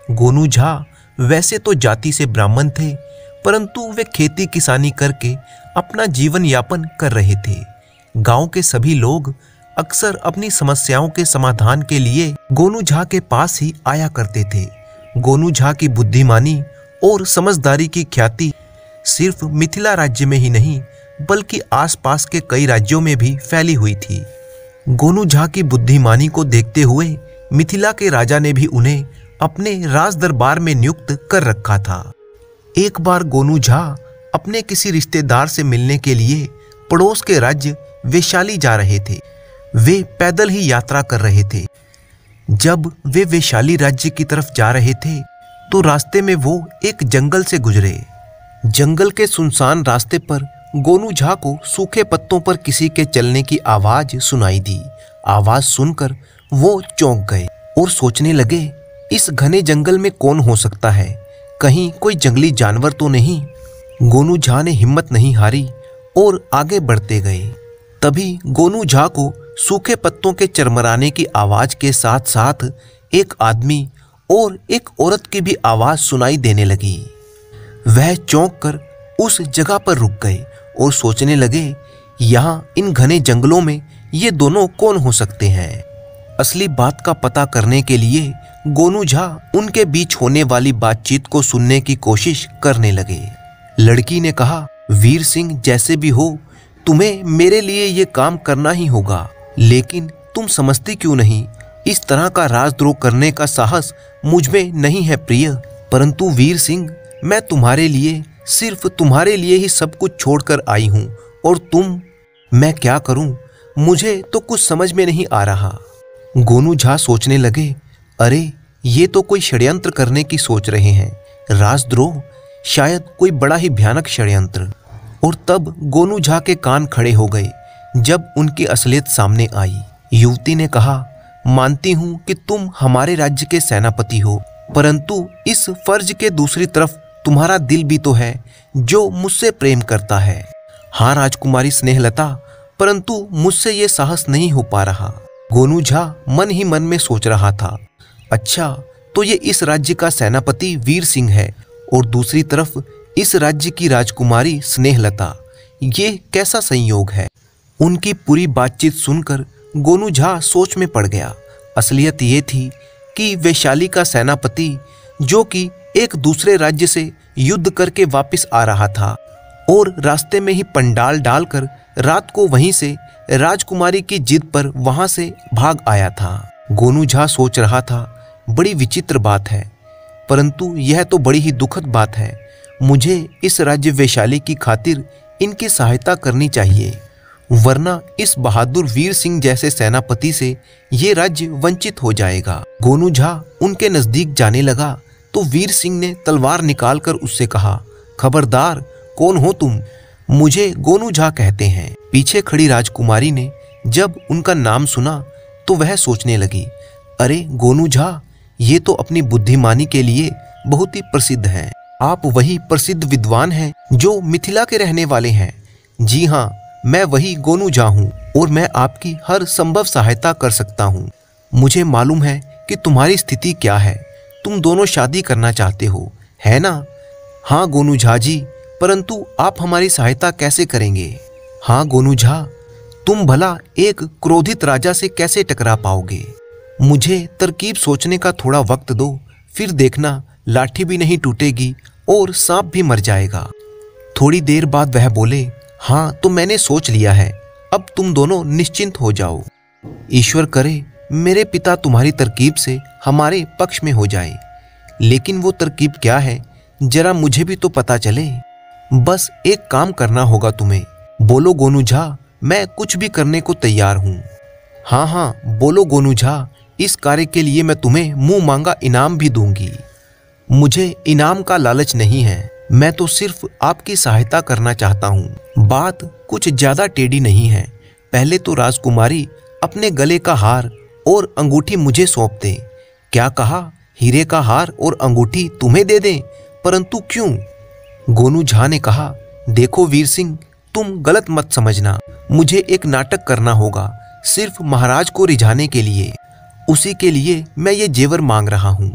गोनू झा वैसे तो जाति से ब्राह्मण थे, परंतु वे खेती किसानी करके अपना जीवन यापन कर रहे थे। गांव के सभी लोग अक्सर अपनी समस्याओं के समाधान के लिए गोनू झा के पास ही आया करते थे। गोनू झा की बुद्धिमानी और समझदारी की ख्याति सिर्फ मिथिला राज्य में ही नहीं बल्कि आसपास के कई राज्यों में भी फैली हुई थी। गोनू झा की बुद्धिमानी को देखते हुए मिथिला के राजा ने भी उन्हें अपने राज दरबार में नियुक्त कर रखा था। एक बार गोनू झा अपने किसी रिश्तेदार से मिलने के लिए पड़ोस के राज्य वैशाली जा रहे थे। वे पैदल ही यात्रा कर रहे थे। जब वे वैशाली राज्य की तरफ जा रहे थे तो रास्ते में वो एक जंगल से गुजरे। जंगल के सुनसान रास्ते पर गोनू झा को सूखे पत्तों पर किसी के चलने की आवाज सुनाई दी। आवाज सुनकर वो चौंक गए और सोचने लगे, इस घने जंगल में कौन हो सकता है? कहीं कोई जंगली जानवर तो नहीं? गोनू झा ने हिम्मत नहीं हारी और आगे बढ़ते गए। तभी गोनू झा को सूखे पत्तों के चरमराने की आवाज के साथ साथ एक आदमी और एक औरत की भी आवाज सुनाई देने लगी। वह चौंक कर उस जगह पर रुक गए और सोचने लगे, यहाँ इन घने जंगलों में ये दोनों कौन हो सकते हैं? असली बात का पता करने के लिए गोनू झा उनके बीच होने वाली बातचीत को सुनने की कोशिश करने लगे। लड़की ने कहा, वीर सिंह जैसे भी हो, तुम्हें मेरे लिए ये काम करना ही होगा, लेकिन तुम समझती क्यों नहीं? इस तरह का राजद्रोह करने का साहस मुझ में नहीं है प्रिय। परंतु वीर सिंह, मैं तुम्हारे लिए, सिर्फ तुम्हारे लिए ही सब कुछ छोड़कर आई हूँ, और तुम, मैं क्या करूँ? मुझे तो कुछ समझ में नहीं आ रहा। गोनू झा सोचने लगे, अरे ये तो कोई षड्यंत्र करने की सोच रहे हैं। राजद्रोह, शायद कोई बड़ा ही भयानक षड्यंत्र। और तब गोनू झा के कान खड़े हो गए जब उनकी असलियत सामने आई। युवती ने कहा, मानती हूँ कि तुम हमारे राज्य के सेनापति हो, परंतु इस फर्ज के दूसरी तरफ तुम्हारा दिल भी तो है जो मुझसे प्रेम करता है। हाँ राजकुमारी स्नेहलता, परंतु मुझसे ये साहस नहीं हो पा रहा। गोनू झा मन ही मन में सोच रहा था, अच्छा तो ये इस राज्य का सेनापति वीर सिंह है और दूसरी तरफ इस राज्य की राजकुमारी स्नेहलता। ये कैसा संयोग है? उनकी पूरी बातचीत सुनकर गोनू झा सोच में पड़ गया। असलियत ये थी कि वैशाली का सेनापति, जो कि एक दूसरे राज्य से युद्ध करके वापस आ रहा था और रास्ते में ही पंडाल डालकर रात को वहीं से राजकुमारी की जिद पर वहां से भाग आया था। गोनू झा सोच रहा था, बड़ी विचित्र बात है, परंतु यह तो बड़ी ही दुखद बात है। मुझे इस राज्य वैशाली की खातिर इनकी सहायता करनी चाहिए, वरना इस बहादुर वीर सिंह जैसे सेनापति से ये राज्य वंचित हो जाएगा। गोनू झा उनके नजदीक जाने लगा तो वीर सिंह ने तलवार निकालकर उससे कहा, खबरदार, कौन हो तुम? मुझे गोनू झा कहते हैं। पीछे खड़ी राजकुमारी ने जब उनका नाम सुना तो वह सोचने लगी, अरे गोनू झा, ये तो अपनी बुद्धिमानी के लिए बहुत ही प्रसिद्ध हैं। आप वही प्रसिद्ध विद्वान हैं जो मिथिला के रहने वाले हैं। जी हाँ, मैं वही गोनू झा हूँ और मैं आपकी हर संभव सहायता कर सकता हूँ। मुझे मालूम है कि तुम्हारी स्थिति क्या है। तुम दोनों शादी करना चाहते हो, है ना? हाँ गोनू झा जी, परंतु आप हमारी सहायता कैसे करेंगे? हाँ गोनू झा, तुम भला एक क्रोधित राजा से कैसे टकरा पाओगे? मुझे तरकीब सोचने का थोड़ा वक्त दो, फिर देखना लाठी भी नहीं टूटेगी और सांप भी मर जाएगा। थोड़ी देर बाद वह बोले, हाँ तो मैंने सोच लिया है, अब तुम दोनों निश्चिंत हो जाओ। ईश्वर करे मेरे पिता तुम्हारी तरकीब से हमारे पक्ष में हो जाए। लेकिन वो तरकीब क्या है, जरा मुझे भी तो पता चले। बस एक काम करना होगा तुम्हें। बोलो गोनू झा, मैं कुछ भी करने को तैयार हूँ। हाँ हाँ बोलो गोनू झा, इस कार्य के लिए मैं तुम्हें मुंह मांगा इनाम भी दूंगी। मुझे इनाम का लालच नहीं है, मैं तो सिर्फ आपकी सहायता करना चाहता हूँ। बात कुछ ज्यादा टेढ़ी नहीं है। पहले तो राजकुमारी अपने गले का हार और अंगूठी मुझे सौंप दे। क्या कहा? हीरे का हार और अंगूठी तुम्हें दे दें? परंतु क्यों? गोनू झा ने कहा, देखो वीर सिंह, तुम गलत मत समझना। मुझे एक नाटक करना होगा, सिर्फ महाराज को रिझाने के लिए। उसी के लिए मैं ये जेवर मांग रहा हूँ।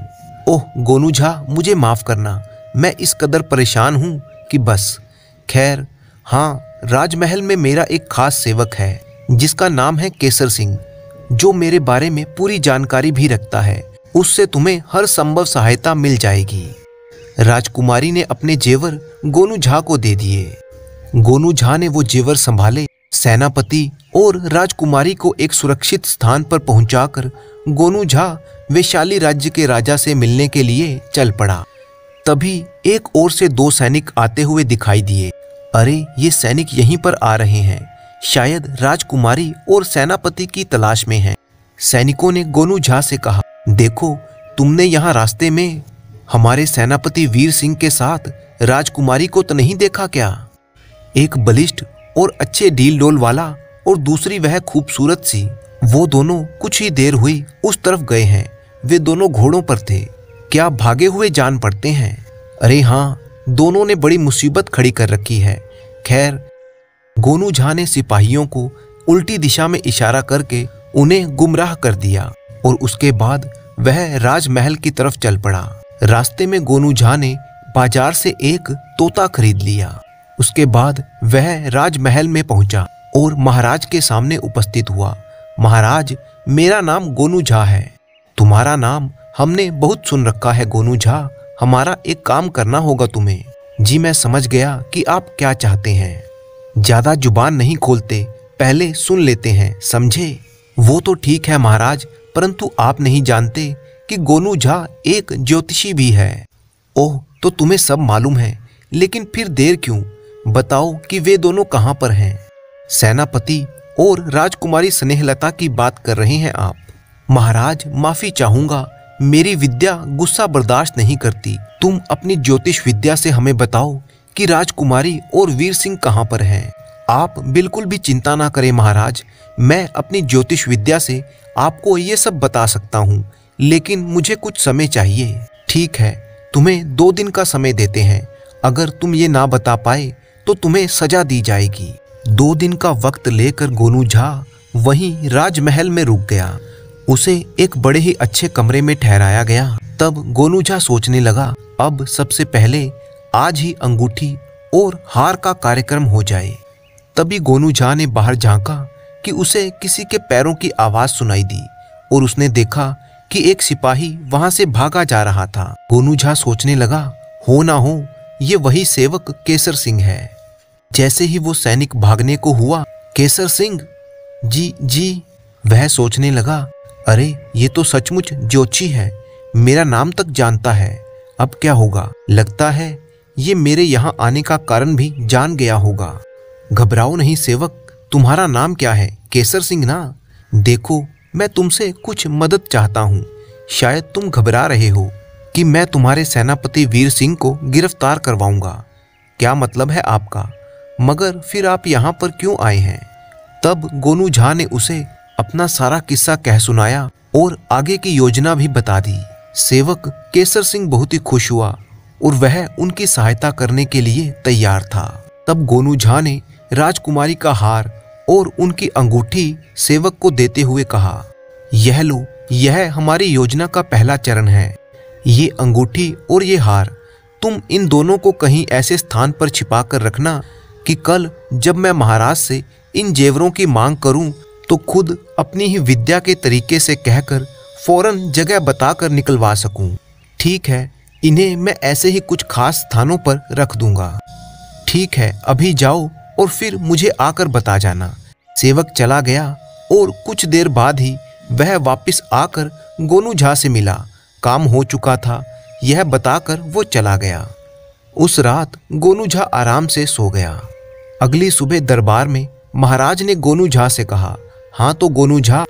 ओह गोनू झा, मुझे माफ करना, मैं इस कदर परेशान हूँ कि बस। खैर हाँ, राजमहल में मेरा एक खास सेवक है जिसका नाम है केसर सिंह, जो मेरे बारे में पूरी जानकारी भी रखता है। उससे तुम्हें हर संभव सहायता मिल जाएगी। राजकुमारी ने अपने जेवर गोनू झा को दे दिए। गोनू झा ने वो जेवर संभाले। सेनापति और राजकुमारी को एक सुरक्षित स्थान पर पहुंचाकर गोनू झा वैशाली राज्य के राजा से मिलने के लिए चल पड़ा। तभी एक ओर से 2 सैनिक आते हुए दिखाई दिए। अरे, ये सैनिक यहीं पर आ रहे हैं, शायद राजकुमारी और सेनापति की तलाश में हैं। सैनिकों ने गोनू झा से कहा, देखो, तुमने यहाँ रास्ते में हमारे सेनापति वीर सिंह के साथ राजकुमारी को तो नहीं देखा क्या? एक बलिष्ठ और अच्छे ढील डोल वाला और दूसरी वह खूबसूरत सी। वो दोनों कुछ ही देर हुई उस तरफ गए हैं। वे दोनों घोड़ों पर थे। क्या भागे हुए जान पड़ते हैं? अरे हाँ, दोनों ने बड़ी मुसीबत खड़ी कर रखी है। खैर, गोनू झा ने सिपाहियों को उल्टी दिशा में इशारा करके उन्हें गुमराह कर दिया और उसके बाद वह राजमहल की तरफ चल पड़ा। रास्ते में गोनू झा ने बाजार से एक तोता खरीद लिया। उसके बाद वह राजमहल में पहुंचा और महाराज के सामने उपस्थित हुआ। महाराज, मेरा नाम गोनू झा है। तुम्हारा नाम हमने बहुत सुन रखा है गोनू झा। हमारा एक काम करना होगा तुम्हें। जी, मैं समझ गया कि आप क्या चाहते हैं। ज्यादा जुबान नहीं खोलते, पहले सुन लेते हैं, समझे? वो तो ठीक है महाराज, परंतु आप नहीं जानते कि गोनू झा एक ज्योतिषी भी है। ओह, तो तुम्हें सब मालूम है, लेकिन फिर देर क्यों? बताओ कि वे दोनों कहाँ पर हैं? सेनापति और राजकुमारी स्नेहलता की बात कर रहे हैं आप? महाराज, माफी चाहूंगा, मेरी विद्या गुस्सा बर्दाश्त नहीं करती। तुम अपनी ज्योतिष विद्या से हमें बताओ कि राजकुमारी और वीर सिंह कहाँ पर हैं। आप बिल्कुल भी चिंता ना करें महाराज, मैं अपनी ज्योतिष विद्या से आपको ये सब बता सकता हूँ, लेकिन मुझे कुछ समय चाहिए। ठीक है, तुम्हें 2 दिन का समय देते हैं। अगर तुम ये ना बता पाए तो तुम्हें सजा दी जाएगी। 2 दिन का वक्त लेकर गोनू झा वहीं राजमहल में रुक गया। उसे एक बड़े ही अच्छे कमरे में ठहराया गया। तब गोनू झा सोचने लगा, अब सबसे पहले आज ही अंगूठी और हार का कार्यक्रम हो जाए। तभी गोनू झा ने बाहर झांका कि उसे किसी के पैरों की आवाज सुनाई दी और उसने देखा कि एक सिपाही वहां से भागा जा रहा था। गोनू झा सोचने लगा, हो ना हो ये वही सेवक केसर सिंह है। जैसे ही वो सैनिक भागने को हुआ, केसर सिंह जी जी, वह सोचने लगा, अरे ये तो सचमुच ज्योतिषी है, मेरा नाम तक जानता है। अब क्या होगा? लगता है ये मेरे यहाँ आने का कारण भी जान गया होगा। घबराओ नहीं सेवक, तुम्हारा नाम क्या है? केसर सिंह ना? देखो, मैं तुमसे कुछ मदद चाहता हूँ। शायद तुम घबरा रहे हो कि मैं तुम्हारे सेनापति वीर सिंह को गिरफ्तार करवाऊंगा। क्या मतलब है आपका? मगर फिर आप यहाँ पर क्यों आए हैं? तब गोनू झा ने उसे अपना सारा किस्सा कह सुनाया और आगे की योजना भी बता दी। सेवक केसर सिंह बहुत ही खुश हुआ और वह उनकी सहायता करने के लिए तैयार था। तब गोनू झा ने राजकुमारी का हार और उनकी अंगूठी सेवक को देते हुए कहा, यह लो, यह हमारी योजना का पहला चरण है। ये अंगूठी और ये हार, तुम इन दोनों को कहीं ऐसे स्थान पर छिपा कर रखना कि कल जब मैं महाराज से इन जेवरों की मांग करूं तो खुद अपनी ही विद्या के तरीके से कहकर फौरन जगह बताकर निकलवा सकूं। ठीक है, इन्हें मैं ऐसे ही कुछ खास स्थानों पर रख दूंगा। ठीक है, अभी जाओ और फिर मुझे आकर बता जाना। सेवक चला गया और कुछ देर बाद ही वह वापस आकर गोनू झा से मिला। काम हो चुका था, यह बताकर वो चला गया। उस रात गोनू झा आराम से सो गया। अगली सुबह दरबार में महाराज ने गोनू झा से कहा, हाँ तो गोनू झा,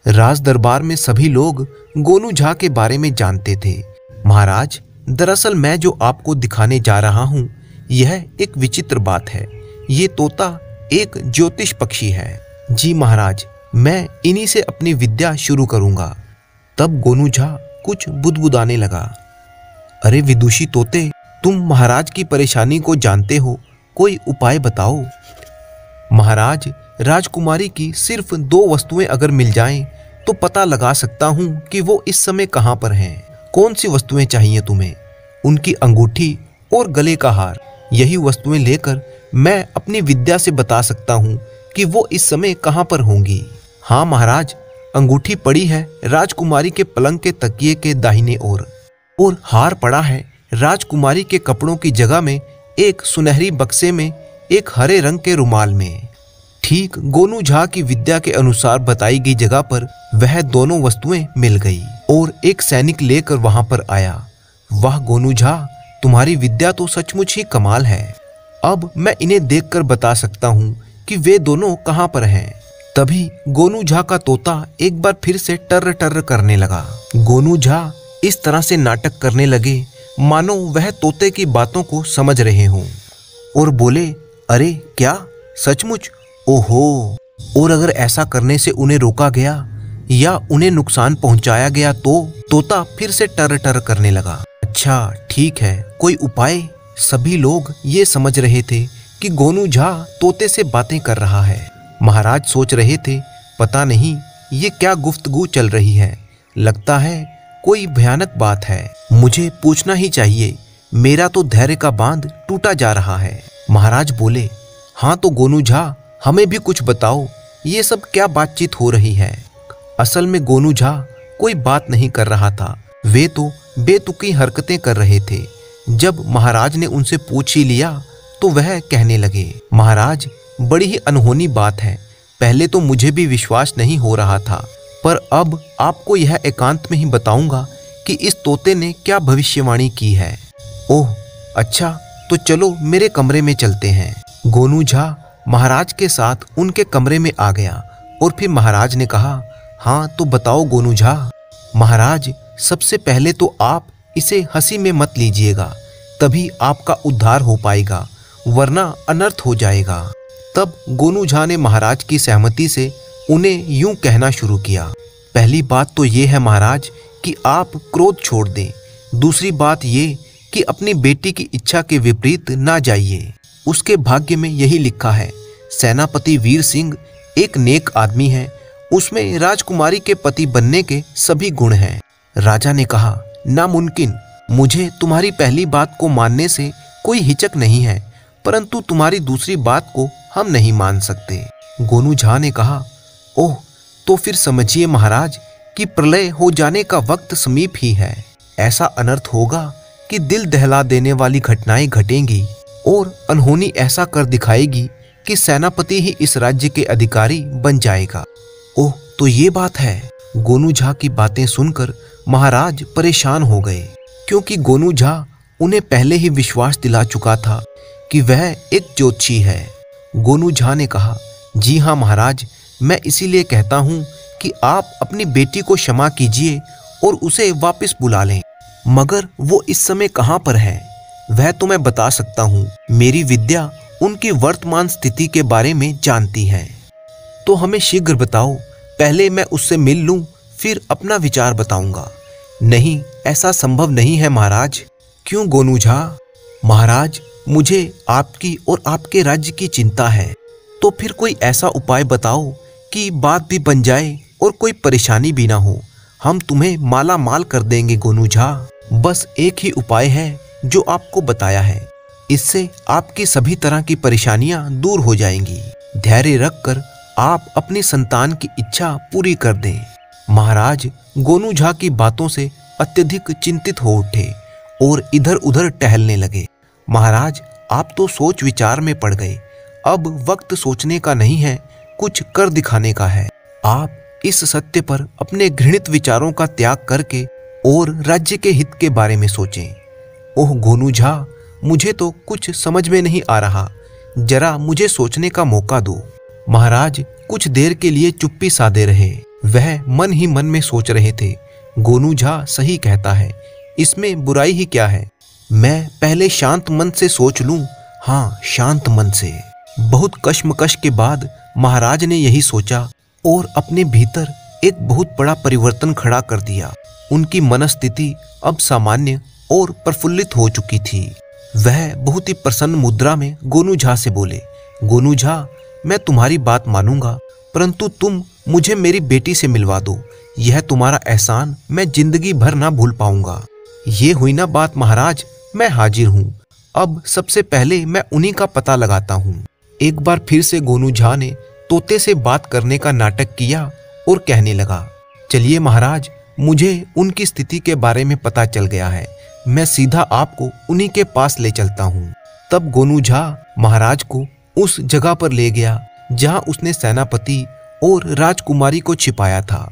राज दरबार में सभी लोग गोनू झा के बारे में जानते थे। महाराज, दरअसल मैं जो आपको दिखाने जा रहा हूँ यह एक विचित्र बात है। ये तोता एक ज्योतिष पक्षी है। जी महाराज, मैं इन्हीं से अपनी विद्या शुरू करूंगा। तब गोनू झा कुछ बुदबुदाने लगा। अरे विदुषी तोते, तुम महाराज की परेशानी को जानते हो, कोई उपाय बताओ। महाराज, राजकुमारी की सिर्फ 2 वस्तुएं अगर मिल जाएं तो पता लगा सकता हूं कि वो इस समय कहां पर हैं। कौन सी वस्तुएं चाहिए तुम्हें? उनकी अंगूठी और गले का हार। यही वस्तुएं लेकर मैं अपनी विद्या से बता सकता हूं कि वो इस समय कहां पर होंगी। हाँ महाराज, अंगूठी पड़ी है राजकुमारी के पलंग के तकिए के दाहिने ओर, और हार पड़ा है राजकुमारी के कपड़ों की जगह में एक सुनहरी बक्से में एक हरे रंग के रुमाल में। ठीक गोनू झा की विद्या के अनुसार बताई गई जगह पर वह दोनों वस्तुएं मिल गई और एक सैनिक लेकर वहां पर आया। वाह गोनू झा, तुम्हारी विद्या तो सचमुच ही कमाल है। अब मैं इन्हें देखकर बता सकता हूँ कि वे दोनों कहां पर हैं। तभी गोनू झा का तोता एक बार फिर से टर्र टर्र करने लगा। गोनू झा इस तरह से नाटक करने लगे मानो वह तोते की बातों को समझ रहे हों, और बोले, अरे क्या सचमुच? ओहो, और अगर ऐसा करने से उन्हें रोका गया या उन्हें नुकसान पहुंचाया गया तो? तोता फिर से टर टर करने लगा। अच्छा ठीक है, कोई उपाय? सभी लोग ये समझ रहे थे कि गोनू झा तोते से बातें कर रहा है। महाराज सोच रहे थे, पता नहीं ये क्या गुफ्तगू चल रही है, लगता है कोई भयानक बात है, मुझे पूछना ही चाहिए, मेरा तो धैर्य का बांध टूटा जा रहा है। महाराज बोले, हाँ तो गोनू झा, हमें भी कुछ बताओ, ये सब क्या बातचीत हो रही है? असल में गोनू झा कोई बात नहीं कर रहा था, वे तो बेतुकी हरकतें कर रहे थे। जब महाराज ने उनसे पूछ ही लिया तो वह कहने लगे, महाराज बड़ी ही अनहोनी बात है, पहले तो मुझे भी विश्वास नहीं हो रहा था, पर अब आपको यह एकांत में ही बताऊंगा कि इस तोते ने क्या भविष्यवाणी की है। ओह अच्छा, तो चलो मेरे कमरे में चलते हैं। गोनू झा महाराज के साथ उनके कमरे में आ गया और फिर महाराज ने कहा, हाँ तो बताओ गोनू झा। महाराज, सबसे पहले तो आप इसे हंसी में मत लीजिएगा, तभी आपका उद्धार हो पाएगा, वरना अनर्थ हो जाएगा। तब गोनू झा ने महाराज की सहमति से उन्हें यूं कहना शुरू किया, पहली बात तो ये है महाराज कि आप क्रोध छोड़ दें। दूसरी बात ये कि अपनी बेटी की इच्छा के विपरीत ना जाइए, उसके भाग्य में यही लिखा है। सेनापति वीर सिंह एक नेक आदमी है, उसमें राजकुमारी के पति बनने के सभी गुण हैं। राजा ने कहा, नामुमकिन, मुझे तुम्हारी पहली बात को मानने से कोई हिचक नहीं है, परंतु तुम्हारी दूसरी बात को हम नहीं मान सकते। गोनू झा ने कहा, ओह तो फिर समझिए महाराज कि प्रलय हो जाने का वक्त समीप ही है। ऐसा अनर्थ होगा कि दिल दहला देने वाली घटनाएं घटेंगी और अनहोनी ऐसा कर दिखाएगी कि सेनापति ही इस राज्य के अधिकारी बन जाएगा। ओह तो ये बात है। गोनू झा की बातें सुनकर महाराज परेशान हो गए, क्योंकि गोनू झा उन्हें पहले ही विश्वास दिला चुका था कि वह एक ज्योतिषी है। गोनू झा ने कहा, जी हाँ महाराज, मैं इसीलिए कहता हूँ कि आप अपनी बेटी को क्षमा कीजिए और उसे वापस बुला लें। मगर वो इस समय कहाँ पर है वह तो मैं बता सकता हूँ, मेरी विद्या उनकी वर्तमान स्थिति के बारे में जानती है। तो हमें शीघ्र बताओ, पहले मैं उससे मिल लूं, फिर अपना विचार बताऊंगा। नहीं, ऐसा संभव नहीं है महाराज। क्यों गोनू झा? महाराज, मुझे आपकी और आपके राज्य की चिंता है, तो फिर कोई ऐसा उपाय बताओ कि बात भी बन जाए और कोई परेशानी भी ना हो। हम तुम्हें माला माल कर देंगे गोनू झा। बस एक ही उपाय है जो आपको बताया है, इससे आपकी सभी तरह की परेशानियां दूर हो जाएंगी। धैर्य रखकर आप अपनी संतान की इच्छा पूरी कर दें। महाराज गोनू झा की बातों से अत्यधिक चिंतित हो उठे और इधर उधर टहलने लगे। महाराज, आप तो सोच विचार में पड़ गए, अब वक्त सोचने का नहीं है, कुछ कर दिखाने का है। आप इस सत्य पर अपने घृणित विचारों का त्याग करके और राज्य के हित के बारे में सोचें। ओह गोनू झा, मुझे तो कुछ समझ में नहीं आ रहा, जरा मुझे सोचने का मौका दो। महाराज कुछ देर के लिए चुप्पी साधे रहे। वह मन ही मन में सोच रहे थे, गोनू झा सही कहता है, इसमें बुराई ही क्या है? मैं पहले शांत मन से सोच लूं। हाँ, शांत मन से। बहुत कश्मकश के बाद महाराज ने यही सोचा और अपने भीतर एक बहुत बड़ा परिवर्तन खड़ा कर दिया। उनकी मनस्थिति अब सामान्य और प्रफुल्लित हो चुकी थी। वह बहुत ही प्रसन्न मुद्रा में गोनू झा से बोले, गोनू झा, मैं तुम्हारी बात मानूंगा, परंतु तुम मुझे मेरी बेटी से मिलवा दो। यह तुम्हारा एहसान मैं जिंदगी भर ना भूल पाऊंगा। ये हुई ना बात महाराज, मैं हाजिर हूँ। अब सबसे पहले मैं उन्हीं का पता लगाता हूँ। एक बार फिर से गोनू झा ने तोते से बात करने का नाटक किया और कहने लगा, चलिए महाराज, मुझे उनकी स्थिति के बारे में पता चल गया है। मैं सीधा आपको उन्हीं के पास ले चलता हूँ। तब गोनू झा महाराज को उस जगह पर ले गया जहाँ उसने सेनापति और राजकुमारी को छिपाया था।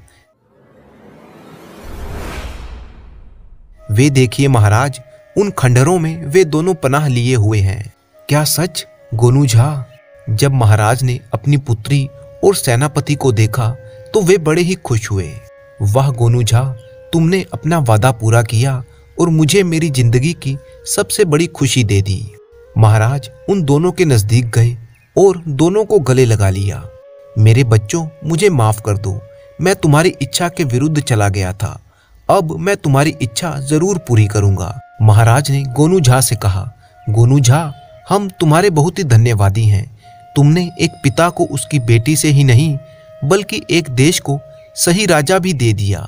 वे देखिए महाराज, उन खंडरों में वे दोनों पनाह लिए हुए हैं। क्या सच? गोनू झा, जब महाराज ने अपनी पुत्री और सेनापति को देखा तो वे बड़े ही खुश हुए। वाह गोनू झा, तुमने अपना वादा पूरा किया और मुझे मेरी जिंदगी की सबसे बड़ी खुशी दे दी। महाराज उन दोनों के नजदीक गए और दोनों को गले लगा लिया। मेरे बच्चों, मुझे माफ कर दो। मैं तुम्हारी इच्छा के विरुद्ध चला गया था। अब मैं तुम्हारी इच्छा जरूर पूरी करूंगा। महाराज ने गोनू झा से कहा, गोनू झा, हम तुम्हारे बहुत ही धन्यवादी हैं। तुमने एक पिता को उसकी बेटी से ही नहीं बल्कि एक देश को सही राजा भी दे दिया।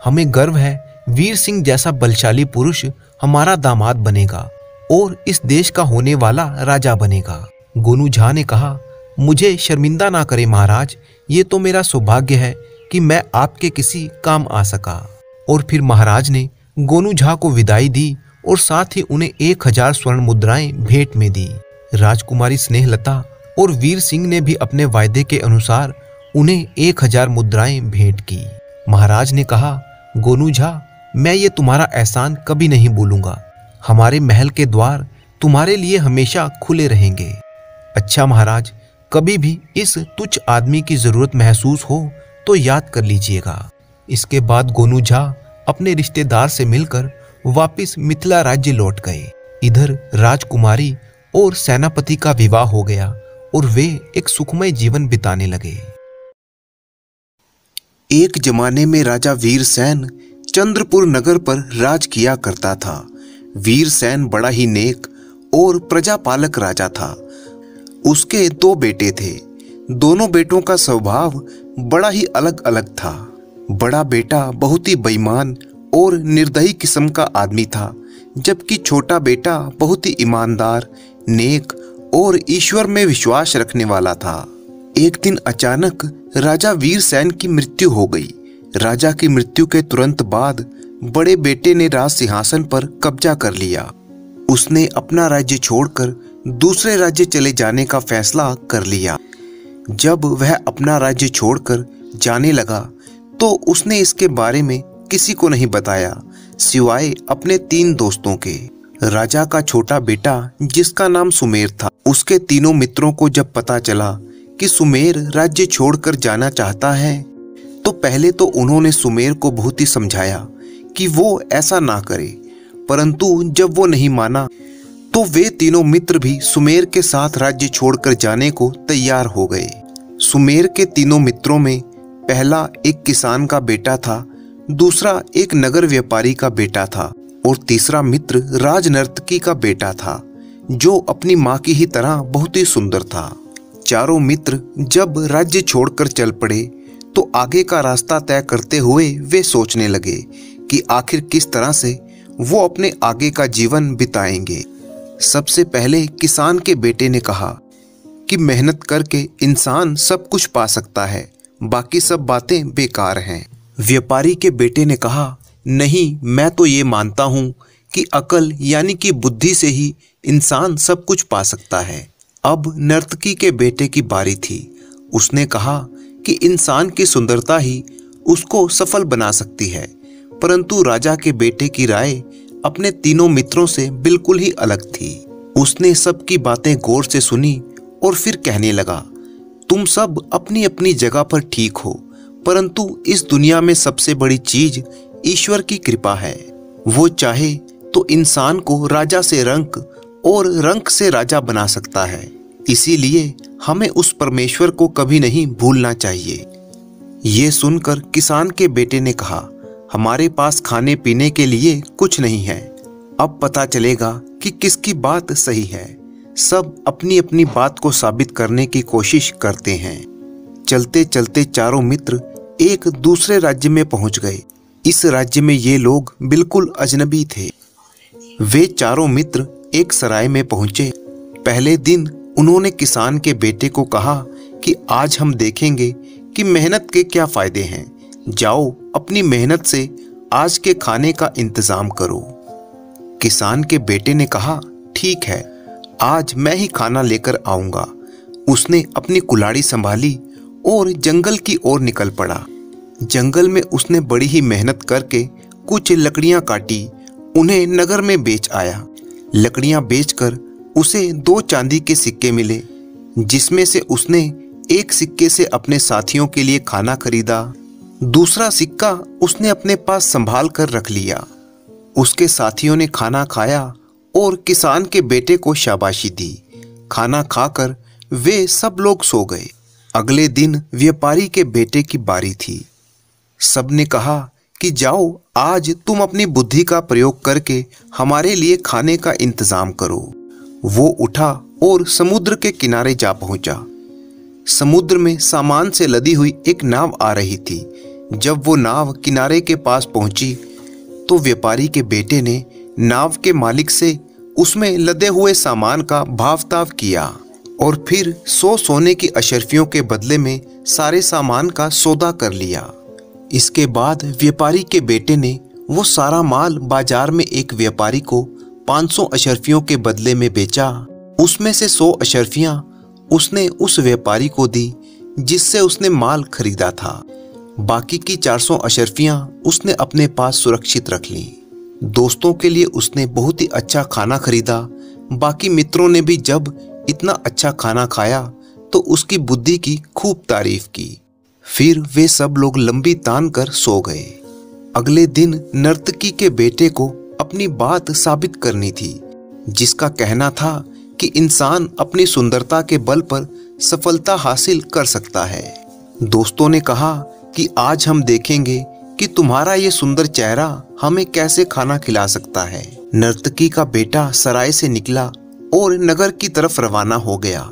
हमें गर्व है, वीर सिंह जैसा बलशाली पुरुष हमारा दामाद बनेगा और इस देश का होने वाला राजा बनेगा। गोनू झा ने कहा, मुझे शर्मिंदा ना करें महाराज, ये तो मेरा सौभाग्य है कि मैं आपके किसी काम आ सका। और फिर महाराज ने गोनू झा को विदाई दी और साथ ही उन्हें 1000 स्वर्ण मुद्राएं भेंट में दी। राजकुमारी स्नेहलता और वीर सिंह ने भी अपने वायदे के अनुसार उन्हें 1000 मुद्राएं भेंट की। महाराज ने कहा, गोनू झा, मैं ये तुम्हारा एहसान कभी नहीं भूलूंगा। हमारे महल के द्वार तुम्हारे लिए हमेशा खुले रहेंगे। अच्छा महाराज, कभी भी इस तुच्छ आदमी की जरूरत महसूस हो तो याद कर लीजिएगा। इसके बाद गोनू झा अपने रिश्तेदार से मिलकर वापस मिथिला राज्य लौट गए। इधर राजकुमारी और सेनापति का विवाह हो गया और वे एक सुखमय जीवन बिताने लगे। एक जमाने में राजा वीरसेन चंद्रपुर नगर पर राज किया करता था। वीरसेन बड़ा ही नेक और प्रजापालक राजा था। उसके 2 बेटे थे। दोनों बेटों का स्वभाव बड़ा ही अलग अलग था। बड़ा बेटा बहुत ही बेईमान और निर्दयी किस्म का आदमी था, जबकि छोटा बेटा बहुत ही ईमानदार, नेक और ईश्वर में विश्वास रखने वाला था। एक दिन अचानक राजा वीरसेन की मृत्यु हो गई। राजा की मृत्यु के तुरंत बाद बड़े बेटे ने राज सिंहासन पर कब्जा कर लिया। उसने अपना राज्य छोड़कर दूसरे राज्य चले जाने का फैसला कर लिया। जब वह अपना राज्य छोड़कर जाने लगा तो उसने इसके बारे में किसी को नहीं बताया सिवाय अपने 3 दोस्तों के। राजा का छोटा बेटा जिसका नाम सुमेर था, उसके तीनों मित्रों को जब पता चला कि सुमेर राज्य छोड़कर जाना चाहता है तो पहले तो उन्होंने सुमेर को बहुत ही समझाया कि वो ऐसा ना करे, परंतु जब वो नहीं माना तो वे तीनों मित्र भी सुमेर के साथ राज्य छोड़कर जाने को तैयार हो गए। सुमेर के तीनों मित्रों में पहला एक किसान का बेटा था, दूसरा एक नगर व्यापारी का बेटा था और तीसरा मित्र राजनर्तकी का बेटा था जो अपनी माँ की ही तरह बहुत ही सुंदर था। चारों मित्र जब राज्य छोड़कर चल पड़े तो आगे का रास्ता तय करते हुए वे सोचने लगे कि आखिर किस तरह से वो अपने आगे का जीवन बिताएंगे। सबसे पहले किसान के बेटे ने कहा कि मेहनत करके इंसान सब कुछ पा सकता है, बाकी सब बातें बेकार हैं। व्यापारी के बेटे ने कहा, नहीं, मैं तो ये मानता हूँ कि अकल यानी कि बुद्धि से ही इंसान सब कुछ पा सकता है। अब नर्तकी के बेटे की बारी थी। उसने कहा कि इंसान की सुंदरता ही उसको सफल बना सकती है, परंतु राजा के बेटे की राय अपने तीनों मित्रों से बिल्कुल ही अलग थी। उसने सबकी बातें गौर से सुनी और फिर कहने लगा, तुम सब अपनी अपनी जगह पर ठीक हो, परंतु इस दुनिया में सबसे बड़ी चीज ईश्वर की कृपा है। वो चाहे तो इंसान को राजा से रंक और रंक से राजा बना सकता है। इसीलिए हमें उस परमेश्वर को कभी नहीं भूलना चाहिए। ये सुनकर किसान के बेटे ने कहा, हमारे पास खाने पीने के लिए कुछ नहीं है। अब पता चलेगा कि किसकी बात सही है। सब अपनी अपनी बात को साबित करने की कोशिश करते हैं। चलते चलते चारों मित्र एक दूसरे राज्य में पहुंच गए। इस राज्य में ये लोग बिल्कुल अजनबी थे। वे चारों मित्र एक सराय में पहुंचे। पहले दिन उन्होंने किसान के बेटे को कहा कि आज हम देखेंगे कि मेहनत के क्या फायदे हैं। जाओ अपनी मेहनत से आज के खाने का इंतजाम करो। किसान के बेटे ने कहा, ठीक है, आज मैं ही खाना लेकर आऊंगा। उसने अपनी कुल्हाड़ी संभाली और जंगल की ओर निकल पड़ा। जंगल में उसने बड़ी ही मेहनत करके कुछ लकड़ियां काटी, उन्हें नगर में बेच आया। लकड़ियां बेचकर उसे 2 चांदी के सिक्के मिले, जिसमें से उसने एक सिक्के से अपने साथियों के लिए खाना खरीदा। दूसरा सिक्का उसने अपने पास संभाल कर रख लिया। उसके साथियों ने खाना खाया और किसान के बेटे को शाबाशी दी। खाना खाकर वे सब लोग सो गए। अगले दिन व्यापारी के बेटे की बारी थी। सबने कहा कि जाओ, आज तुम अपनी बुद्धि का प्रयोग करके हमारे लिए खाने का इंतजाम करो। वो उठा और समुद्र के किनारे जा पहुंचा। समुद्र में सामान से लदी हुई एक नाव आ रही थी। जब वो नाव किनारे के पास पहुंची तो व्यापारी के बेटे ने नाव के मालिक से उसमें लदे हुए सामान का भाव-ताव किया और फिर 100 सोने की अशर्फियों के बदले में सारे सामान का सौदा कर लिया। इसके बाद व्यापारी के बेटे ने वो सारा माल बाजार में एक व्यापारी को 500 अशर्फियों के बदले में बेचा। उसमें से 100 अशर्फियां उसने उस व्यापारी को दी जिससे उसने माल खरीदा था। बाकी की 400 अशर्फियां उसने अपने पास सुरक्षित रख लीं। दोस्तों के लिए उसने बहुत ही अच्छा खाना खरीदा। बाकी मित्रों ने भी जब इतना अच्छा खाना खाया तो उसकी बुद्धि की खूब तारीफ की। फिर वे सब लोग लंबी तान कर सो गए। अगले दिन नर्तकी के बेटे को अपनी बात साबित करनी थी, जिसका कहना था कि इंसान अपनी सुंदरता के बल पर सफलता हासिल कर सकता है। दोस्तों ने कहा कि आज हम देखेंगे कि तुम्हारा ये सुंदर चेहरा हमें कैसे खाना खिला सकता है। नर्तकी का बेटा सराय से निकला और नगर की तरफ रवाना हो गया।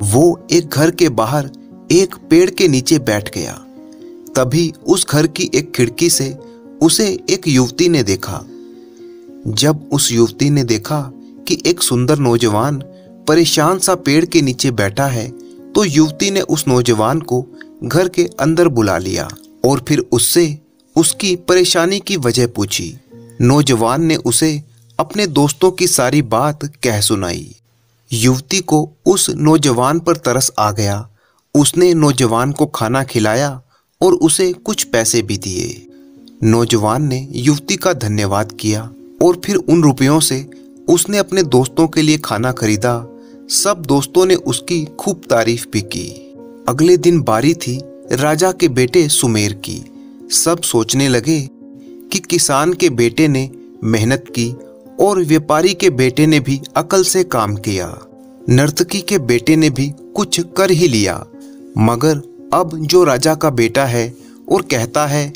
वो एक घर के बाहर एक पेड़ के नीचे बैठ गया। तभी उस घर की एक खिड़की से उसे एक युवती ने देखा। जब उस युवती ने देखा कि एक सुंदर नौजवान परेशान सा पेड़ के नीचे बैठा है तो युवती ने उस नौजवान को घर के अंदर बुला लिया और फिर उससे उसकी परेशानी की वजह पूछी। नौजवान ने उसे अपने दोस्तों की सारी बात कह सुनाई। युवती को उस नौजवान पर तरस आ गया। उसने नौजवान को खाना खिलाया और उसे कुछ पैसे भी दिए। नौजवान ने युवती का धन्यवाद किया और फिर उन रुपयों से उसने अपने दोस्तों के लिए खाना खरीदा। सब दोस्तों ने उसकी खूब तारीफ भी की। अगले दिन बारी थी राजा के बेटे सुमेर की। सब सोचने लगे कि किसान के बेटे ने मेहनत की और व्यापारी के बेटे ने भी अकल से काम किया। नर्तकी के बेटे ने भी कुछ कर ही लिया, मगर अब जो राजा का बेटा है और कहता है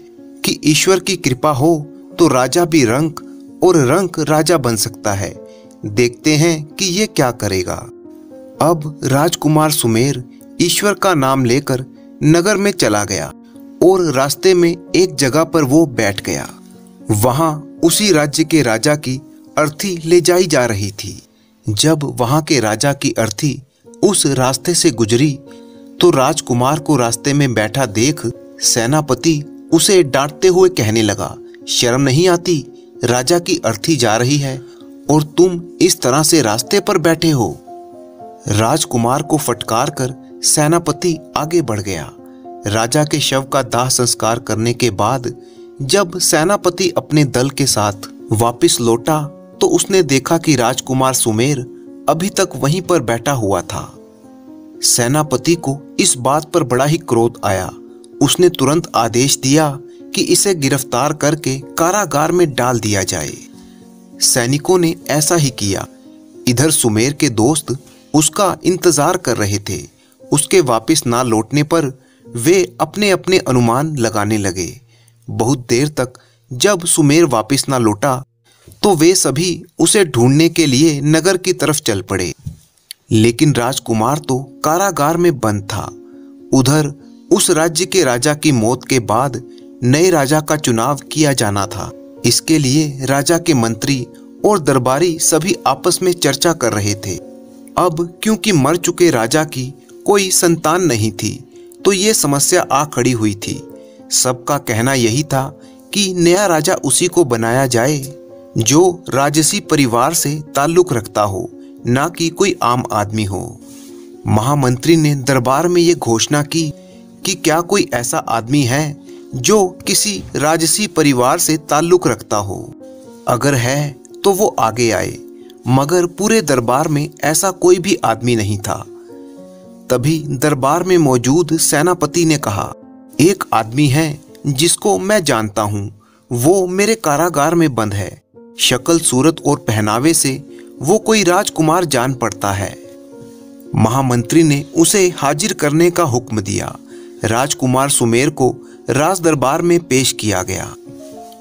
कि ईश्वर की कृपा हो तो राजा भी रंक और रंक राजा बन सकता है। देखते हैं कि ये क्या करेगा। अब राजकुमार सुमेर ईश्वर का नाम लेकर नगर में चला गया और रास्ते में एक जगह पर वो बैठ गया। वहां उसी राज्य के राजा की अर्थी ले जाई जा रही थी। जब वहां के राजा की अर्थी उस रास्ते से गुजरी तो राजकुमार को रास्ते में बैठा देख सेनापति उसे डांटते हुए कहने लगा, शर्म नहीं आती? राजा की अर्थी जा रही है और तुम इस तरह से रास्ते पर बैठे हो। राजकुमार को फटकार कर सेनापति आगे बढ़ गया। राजा के शव का दाह संस्कार करने के बाद जब सेनापति अपने दल के साथ वापस लौटा तो उसने देखा कि राजकुमार सुमेर अभी तक वहीं पर बैठा हुआ था। सेनापति को इस बात पर बड़ा ही क्रोध आया। उसने तुरंत आदेश दिया कि इसे गिरफ्तार करके कारागार में डाल दिया जाए। सैनिकों ने ऐसा ही किया। इधर सुमेर के दोस्त उसका इंतजार कर रहे थे। उसके वापस ना लौटने पर वे अपने अपने अनुमान लगाने लगे। बहुत देर तक जब सुमेर वापस ना लौटा तो वे सभी उसे ढूंढने के लिए नगर की तरफ चल पड़े। लेकिन राजकुमार तो कारागार में बंद था। उधर उस राज्य के राजा की मौत के बाद नए राजा का चुनाव किया जाना था। इसके लिए राजा के मंत्री और दरबारी सभी आपस में चर्चा कर रहे थे। अब क्योंकि मर चुके राजा की कोई संतान नहीं थी तो ये समस्या आ खड़ी हुई थी। सबका कहना यही था कि नया राजा उसी को बनाया जाए जो राजसी परिवार से ताल्लुक रखता हो, ना कि कोई आम आदमी हो। महामंत्री ने दरबार में ये घोषणा की कि क्या कोई ऐसा आदमी है जो किसी राजसी परिवार से ताल्लुक रखता हो। अगर है तो वो आगे आए। मगर पूरे दरबार में ऐसा कोई भी आदमी नहीं था। तभी दरबार में मौजूद सेनापति ने कहा, एक आदमी है जिसको मैं जानता हूँ। वो मेरे कारागार में बंद है। शक्ल सूरत और पहनावे से वो कोई राजकुमार जान पड़ता है। महामंत्री ने उसे हाजिर करने का हुक्म दिया। राजकुमार सुमेर को राज दरबार में पेश किया गया।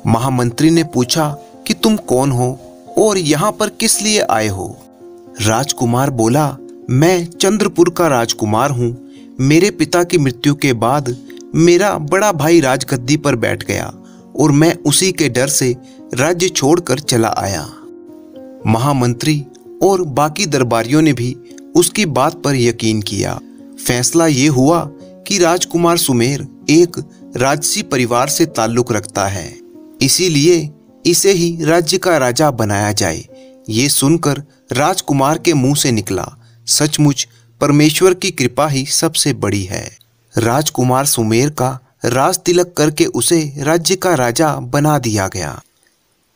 महामंत्री ने पूछा कि तुम कौन हो और यहाँ पर किस लिए आए हो। राजकुमार बोला, मैं चंद्रपुर का राजकुमार हूँ। मेरे पिता की मृत्यु के बाद मेरा बड़ा भाई राजगद्दी पर बैठ गया और मैं उसी के डर से राज्य छोड़कर चला आया। महामंत्री और बाकी दरबारियों ने भी उसकी बात पर यकीन किया। फैसला ये हुआ कि राजकुमार सुमेर एक राजसी परिवार से ताल्लुक रखता है, इसीलिए इसे ही राज्य का राजा बनाया जाए। ये सुनकर राजकुमार के मुंह से निकला, सचमुच परमेश्वर की कृपा ही सबसे बड़ी है। राजकुमार सुमेर का राज तिलक करके उसे राज्य का राजा बना दिया गया।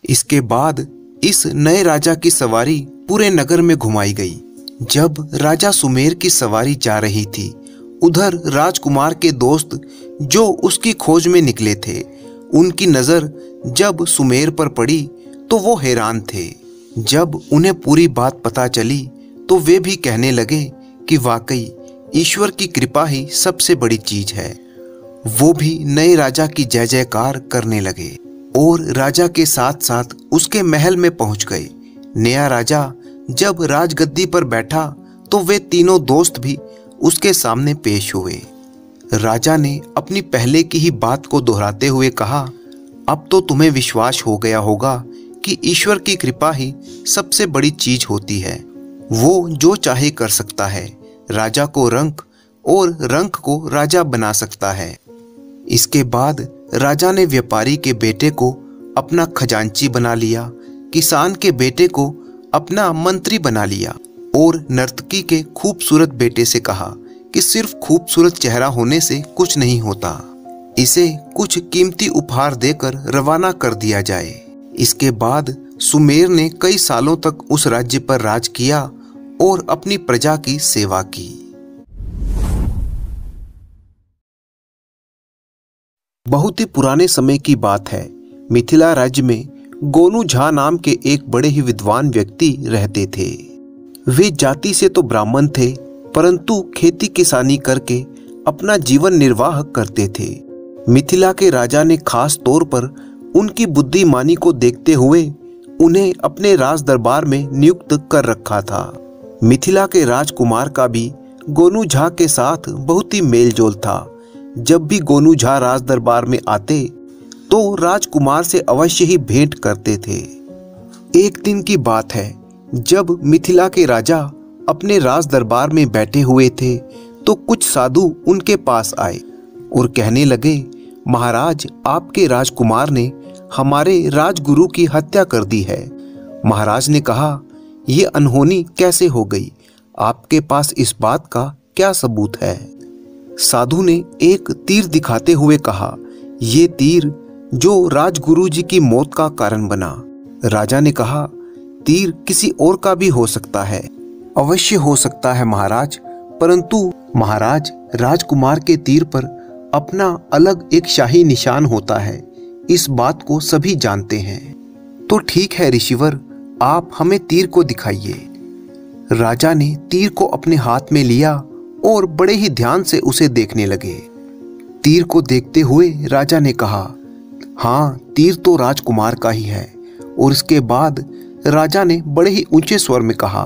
इसके बाद इस नए राजा की सवारी पूरे नगर में घुमाई गई। जब राजा सुमेर की सवारी जा रही थी, उधर राजकुमार के दोस्त जो उसकी खोज में निकले थे, उनकी नजर जब सुमेर पर पड़ी तो वो हैरान थे। जब उन्हें पूरी बात पता चली तो वे भी कहने लगे कि वाकई ईश्वर की कृपा ही सबसे बड़ी चीज है। वो भी नए राजा की जय जयकार करने लगे और राजा के साथ साथ उसके महल में पहुंच गए। नया राजा जब राजगद्दी पर बैठा तो वे तीनों दोस्त भी उसके सामने पेश हुए। राजा ने अपनी पहले की ही बात को दोहराते हुए कहा, अब तो तुम्हें विश्वास हो गया होगा कि ईश्वर की कृपा ही सबसे बड़ी चीज होती है। वो जो चाहे कर सकता है, राजा को रंक और रंक को राजा बना सकता है। इसके बाद राजा ने व्यापारी के बेटे को अपना खजांची बना लिया, किसान के बेटे को अपना मंत्री बना लिया और नर्तकी के खूबसूरत बेटे से कहा कि सिर्फ खूबसूरत चेहरा होने से कुछ नहीं होता, इसे कुछ कीमती उपहार देकर रवाना कर दिया जाए। इसके बाद सुमेर ने कई सालों तक उस राज्य पर राज किया और अपनी प्रजा की सेवा की। बहुत ही पुराने समय की बात है। मिथिला राज्य में गोनू झा नाम के एक बड़े ही विद्वान व्यक्ति रहते थे। वे जाति से तो ब्राह्मण थे, परंतु खेती किसानी करके अपना जीवन निर्वाह करते थे। मिथिला के राजा ने खास तौर पर उनकी बुद्धिमानी को देखते हुए उन्हें अपने राज दरबार में नियुक्त कर रखा था। मिथिला के राजकुमार का भी गोनू झा के साथ बहुत ही मेलजोल था। जब भी गोनू झा राज दरबार में आते तो राजकुमार से अवश्य ही भेंट करते थे। एक दिन की बात है, जब मिथिला के राजा अपने राज दरबार में बैठे हुए थे तो कुछ साधु उनके पास आए और कहने लगे, महाराज, आपके राजकुमार ने हमारे राजगुरु की हत्या कर दी है। महाराज ने कहा, ये अनहोनी कैसे हो गई? आपके पास इस बात का क्या सबूत है? साधु ने एक तीर दिखाते हुए कहा, ये तीर जो राजगुरु जी की मौत का कारण बना। राजा ने कहा, तीर किसी और का भी हो सकता है। अवश्य हो सकता है महाराज, परंतु महाराज, राजकुमार के तीर पर अपना अलग एक शाही निशान होता है, इस बात को सभी जानते हैं। तो ठीक है ऋषिवर, आप हमें तीर को दिखाइए। राजा ने तीर को अपने हाथ में लिया और बड़े ही ध्यान से उसे देखने लगे। तीर को देखते हुए राजा ने कहा, हाँ, तीर तो राजकुमार का ही है। और इसके बाद राजा ने बड़े ही ऊंचे स्वर में कहा,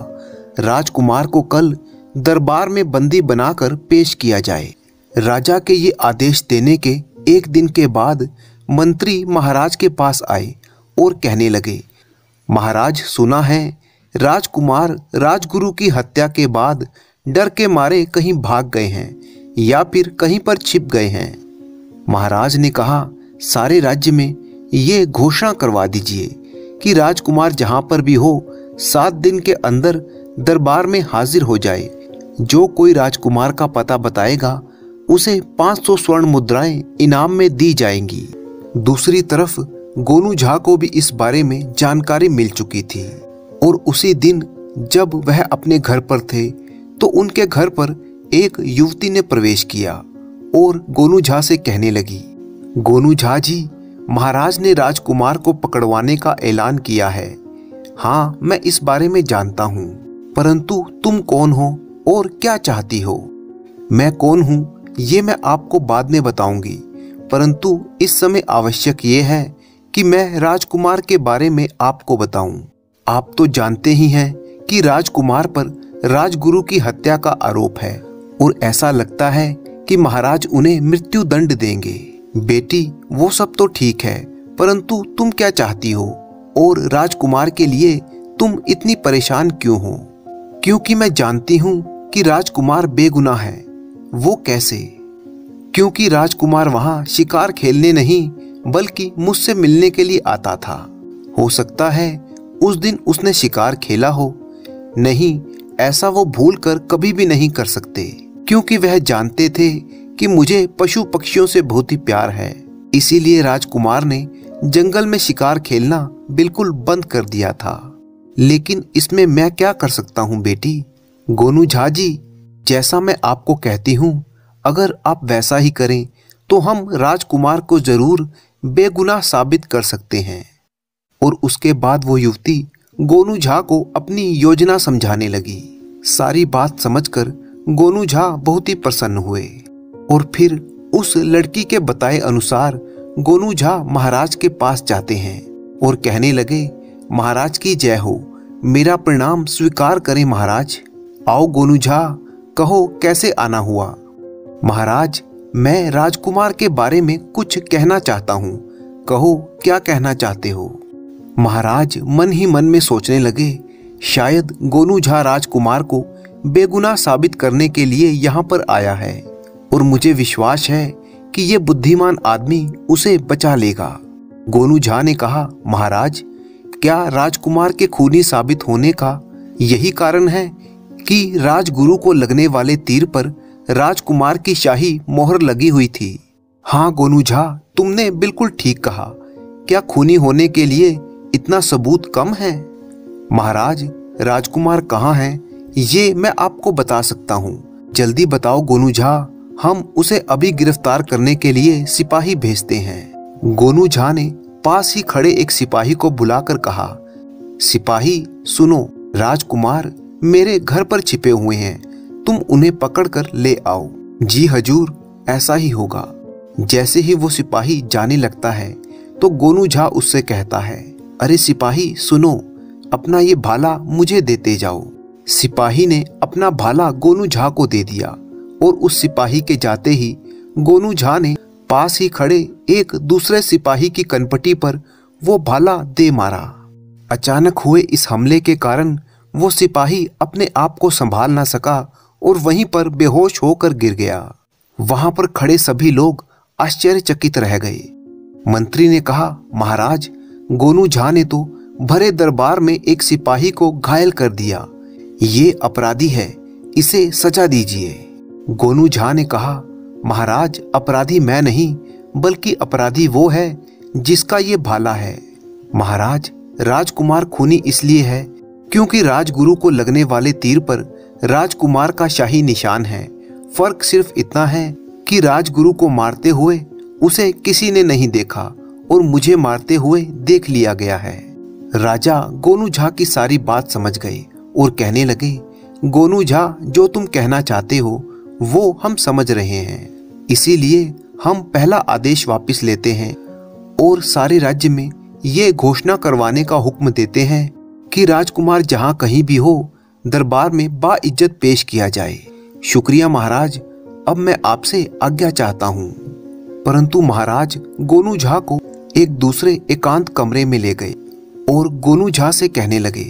राजकुमार को कल दरबार में बंदी बनाकर पेश किया जाए। राजा के ये आदेश देने के एक दिन के बाद मंत्री महाराज के पास आए और कहने लगे, महाराज, सुना है राजकुमार राजगुरु की हत्या के बाद डर के मारे कहीं भाग गए हैं या फिर कहीं पर छिप गए हैं। महाराज ने कहा, सारे राज्य में ये घोषणा करवा दीजिए कि राजकुमार जहां पर भी हो 7 दिन के अंदर दरबार में हाजिर हो जाए। जो कोई राजकुमार का पता बताएगा उसे 500 स्वर्ण मुद्राएं इनाम में दी जाएंगी। दूसरी तरफ गोनू झा को भी इस बारे में जानकारी मिल चुकी थी और उसी दिन जब वह अपने घर पर थे तो उनके घर पर एक युवती ने प्रवेश किया और गोनू झा से कहने लगी, गोनू झा जी, महाराज ने राजकुमार को पकड़वाने का ऐलान किया है। हाँ, मैं इस बारे में जानता हूँ, परंतु तुम कौन हो और क्या चाहती हो? मैं कौन हूँ ये मैं आपको बाद में बताऊंगी, परंतु इस समय आवश्यक ये है कि मैं राजकुमार के बारे में आपको बताऊं। आप तो जानते ही हैं कि राजकुमार पर राजगुरु की हत्या का आरोप है और ऐसा लगता है कि महाराज उन्हें मृत्यु दंड देंगे। बेटी, वो सब तो ठीक है, परंतु तुम क्या चाहती हो और राजकुमार के लिए तुम इतनी परेशान क्यों हो? क्योंकि मैं जानती हूँ कि राजकुमार बेगुनाह है। वो कैसे? क्योंकि राजकुमार वहां शिकार खेलने नहीं बल्कि मुझसे मिलने के लिए आता था। हो सकता है उस दिन उसने शिकार खेला हो। नहीं, ऐसा वो भूल कर कभी भी नहीं कर सकते, क्योंकि वह जानते थे कि मुझे पशु पक्षियों से बहुत ही प्यार है। इसीलिए राजकुमार ने जंगल में शिकार खेलना बिल्कुल बंद कर दिया था। लेकिन इसमें मैं क्या कर सकता हूँ बेटी? गोनू झा जी, जैसा मैं आपको कहती हूँ, अगर आप वैसा ही करें तो हम राजकुमार को जरूर बेगुनाह साबित कर सकते हैं। और उसके बाद वो युवती गोनू झा को अपनी योजना समझाने लगी। सारी बात समझकर गोनू झा बहुत ही प्रसन्न हुए और फिर उस लड़की के बताए अनुसार गोनू झा महाराज के पास जाते हैं और कहने लगे, महाराज की जय हो, मेरा प्रणाम स्वीकार करें महाराज। आओ गोनू झा, कहो कैसे आना हुआ? महाराज, मैं राजकुमार के बारे में कुछ कहना चाहता हूँ, कहो क्या कहना चाहते हो? महाराज मन ही मन में सोचने लगे, शायद गोनू झा राजकुमार को बेगुनाह साबित करने के लिए यहाँ पर आया है और मुझे विश्वास है कि ये बुद्धिमान आदमी उसे बचा लेगा। गोनू झा ने कहा, महाराज, क्या राजकुमार के खूनी साबित होने का यही कारण है कि राजगुरु को लगने वाले तीर पर राजकुमार की शाही मोहर लगी हुई थी? हाँ गोनू झा, तुमने बिल्कुल ठीक कहा। क्या खूनी होने के लिए इतना सबूत कम है? महाराज, राजकुमार कहाँ है ये मैं आपको बता सकता हूँ। जल्दी बताओ गोनू झा, हम उसे अभी गिरफ्तार करने के लिए सिपाही भेजते हैं। गोनू झा ने पास ही खड़े एक सिपाही को बुलाकर कहा, सिपाही सुनो, राजकुमार मेरे घर पर छिपे हुए हैं, तुम उन्हें पकड़कर ले आओ। जी हजूर, ऐसा ही होगा। जैसे ही वो सिपाही जाने लगता है तो गोनू झा उससे कहता है, अरे सिपाही सुनो, अपना ये भाला मुझे देते जाओ। सिपाही ने अपना भाला गोनू झा को दे दिया और उस सिपाही के जाते ही गोनू झा ने पास ही खड़े एक दूसरे सिपाही की कनपटी पर वो भाला दे मारा। अचानक हुए इस हमले के कारण वो सिपाही अपने आप को संभाल ना सका और वहीं पर बेहोश होकर गिर गया। वहां पर खड़े सभी लोग आश्चर्यचकित रह गए। मंत्री ने कहा, महाराज, गोनू झा ने तो भरे दरबार में एक सिपाही को घायल कर दिया। ये अपराधी है, इसे सजा दीजिए। गोनू झा ने कहा, महाराज, अपराधी मैं नहीं बल्कि अपराधी वो है जिसका ये भाला है। महाराज, राजकुमार खूनी इसलिए है क्योंकि राजगुरु को लगने वाले तीर पर राजकुमार का शाही निशान है। फर्क सिर्फ इतना है कि राजगुरु को मारते हुए उसे किसी ने नहीं देखा और मुझे मारते हुए देख लिया गया है। राजा गोनू झा की सारी बात समझ गए और कहने लगे, गोनू झा, जो तुम कहना चाहते हो वो हम समझ रहे हैं, इसीलिए हम पहला आदेश वापस लेते हैं और सारे राज्य में ये घोषणा करवाने का हुक्म देते हैं कि राजकुमार जहां कहीं भी हो दरबार में बाइज्जत पेश किया जाए। शुक्रिया महाराज, अब मैं आपसे आज्ञा चाहता हूँ। परंतु महाराज गोनू झा को एक दूसरे एकांत कमरे में ले गए और गोनू झा से कहने लगे,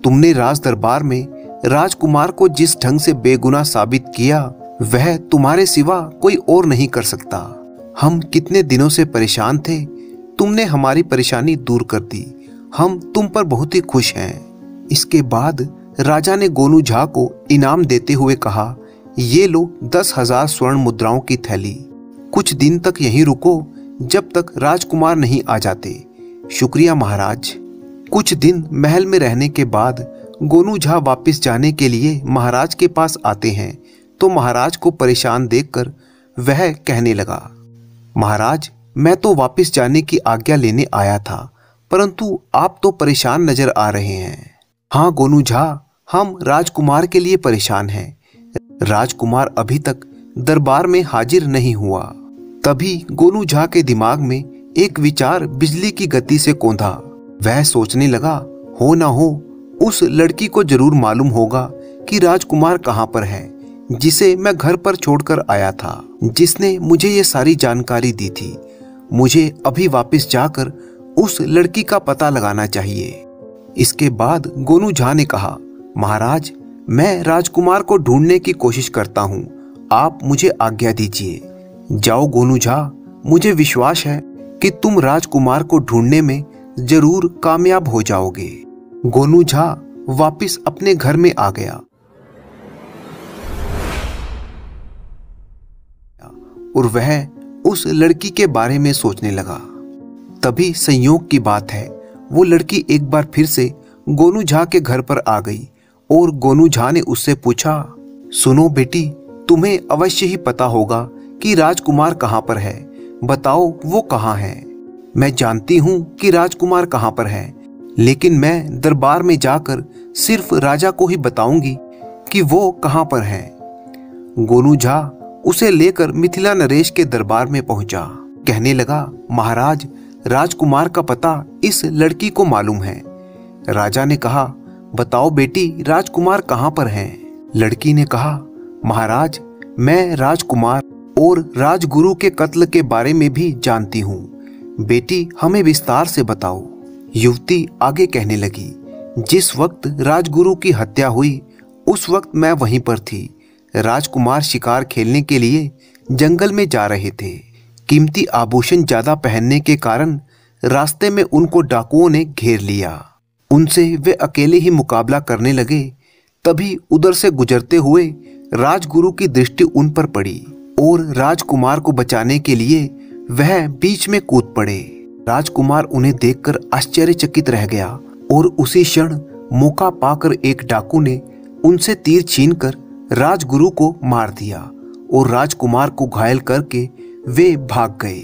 तुमने राज दरबार में राजकुमार को जिस ढंग से बेगुनाह साबित किया वह तुम्हारे सिवा कोई और नहीं कर सकता। हम कितने दिनों से परेशान थे, तुमने हमारी परेशानी दूर कर दी। हम तुम पर बहुत ही खुश हैं। इसके बाद राजा ने गोनू झा को इनाम देते हुए कहा, ये लो 10,000 स्वर्ण मुद्राओं की थैली। कुछ दिन तक यहीं रुको जब तक राजकुमार नहीं आ जाते। शुक्रिया महाराज। कुछ दिन महल में रहने के बाद गोनू झा वापस जाने के लिए महाराज के पास आते हैं तो महाराज को परेशान देखकर वह कहने लगा, महाराज, मैं तो वापस जाने की आज्ञा लेने आया था, परंतु आप तो परेशान नजर आ रहे हैं। हाँ गोनू झा, हम राजकुमार के लिए परेशान हैं। राजकुमार अभी तक दरबार में हाजिर नहीं हुआ। तभी गोनू झा के दिमाग में एक विचार बिजली की गति से कौंधा। वह सोचने लगा, हो ना हो उस लड़की को जरूर मालूम होगा कि राजकुमार कहाँ पर है, जिसे मैं घर पर छोड़कर आया था, जिसने मुझे ये सारी जानकारी दी थी। मुझे अभी वापस जाकर उस लड़की का पता लगाना चाहिए। इसके बाद गोनू झा ने कहा, महाराज, मैं राजकुमार को ढूंढने की कोशिश करता हूँ, आप मुझे आज्ञा दीजिए। जाओ गोनू झा, मुझे विश्वास है कि तुम राजकुमार को ढूंढने में जरूर कामयाब हो जाओगे। गोनू झा वापस अपने घर में आ गया और वह उस लड़की के बारे में सोचने लगा। तभी संयोग की बात है, वो लड़की एक बार फिर से गोनू झा के घर पर आ गई और गोनू झा ने उससे पूछा, सुनो बेटी, तुम्हें अवश्य ही पता होगा कि राजकुमार कहाँ पर है, बताओ वो कहाँ है। मैं जानती हूँ कि राजकुमार कहाँ पर है, लेकिन मैं दरबार में जाकर सिर्फ राजा को ही बताऊंगी कि वो कहाँ पर है। गोनू झा उसे लेकर मिथिला नरेश के दरबार में पहुंचा। कहने लगा, महाराज, राजकुमार का पता इस लड़की को मालूम है। राजा ने कहा, बताओ बेटी, राजकुमार कहाँ पर है। लड़की ने कहा, महाराज, मैं राजकुमार और राजगुरु के कत्ल के बारे में भी जानती हूँ। बेटी, हमें विस्तार से बताओ। युवती आगे कहने लगी, जिस वक्त राजगुरु की हत्या हुई उस वक्त मैं वहीं पर थी। राजकुमार शिकार खेलने के लिए जंगल में जा रहे थे। कीमती आभूषण ज्यादा पहनने के कारण रास्ते में उनको डाकुओं ने घेर लिया। उनसे वे अकेले ही मुकाबला करने लगे। तभी उधर से गुजरते हुए राजगुरु की दृष्टि उन पर पड़ी और राजकुमार को बचाने के लिए वह बीच में कूद पड़े। राजकुमार उन्हें देखकर आश्चर्यचकित रह गया और उसी क्षण मौका पाकर एक डाकू ने उनसे तीर छीनकर राजगुरु को मार दिया और राजकुमार को घायल करके वे भाग गए।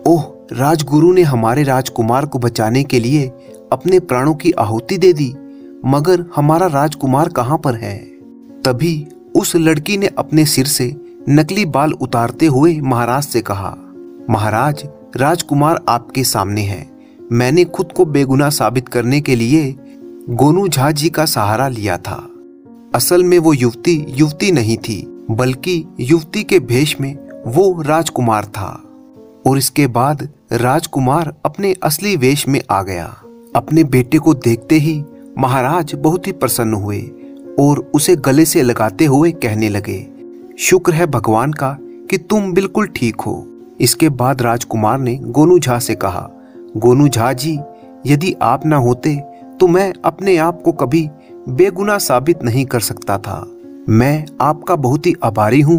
ओह, राजगुरु ने हमारे राजकुमार को बचाने के लिए अपने प्राणों की आहुति दे दी, मगर हमारा राजकुमार कहाँ पर है। तभी उस लड़की ने अपने सिर से नकली बाल उतारते हुए महाराज से कहा, महाराज, राजकुमार आपके सामने है। मैंने खुद को बेगुनाह साबित करने के लिए गोनू झा जी का सहारा लिया था। असल में वो युवती नहीं थी, बल्कि युवती के भेष में वो राजकुमार था। और इसके बाद राजकुमार अपने असली वेश में आ गया। अपने बेटे को देखते ही महाराज बहुत ही प्रसन्न हुए और उसे गले से लगाते हुए कहने लगे, शुक्र है भगवान का कि तुम बिल्कुल ठीक हो। इसके बाद राजकुमार ने गोनू झा से कहा, गोनू झा जी, यदि आप ना होते तो मैं अपने आप को कभी बेगुनाह साबित नहीं कर सकता था। मैं आपका बहुत ही आभारी हूँ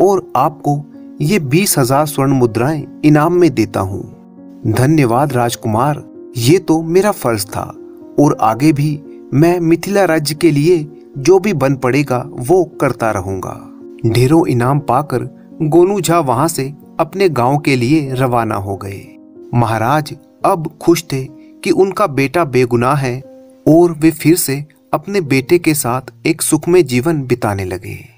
और आपको ये 20,000 स्वर्ण मुद्राएं इनाम में देता हूँ। धन्यवाद राजकुमार, ये तो मेरा फर्ज था और आगे भी मैं मिथिला राज्य के लिए जो भी बन पड़ेगा वो करता रहूंगा। ढेरों इनाम पाकर गोनू झा वहां से अपने गांव के लिए रवाना हो गए। महाराज अब खुश थे कि उनका बेटा बेगुनाह है और वे फिर से अपने बेटे के साथ एक सुखमय जीवन बिताने लगे।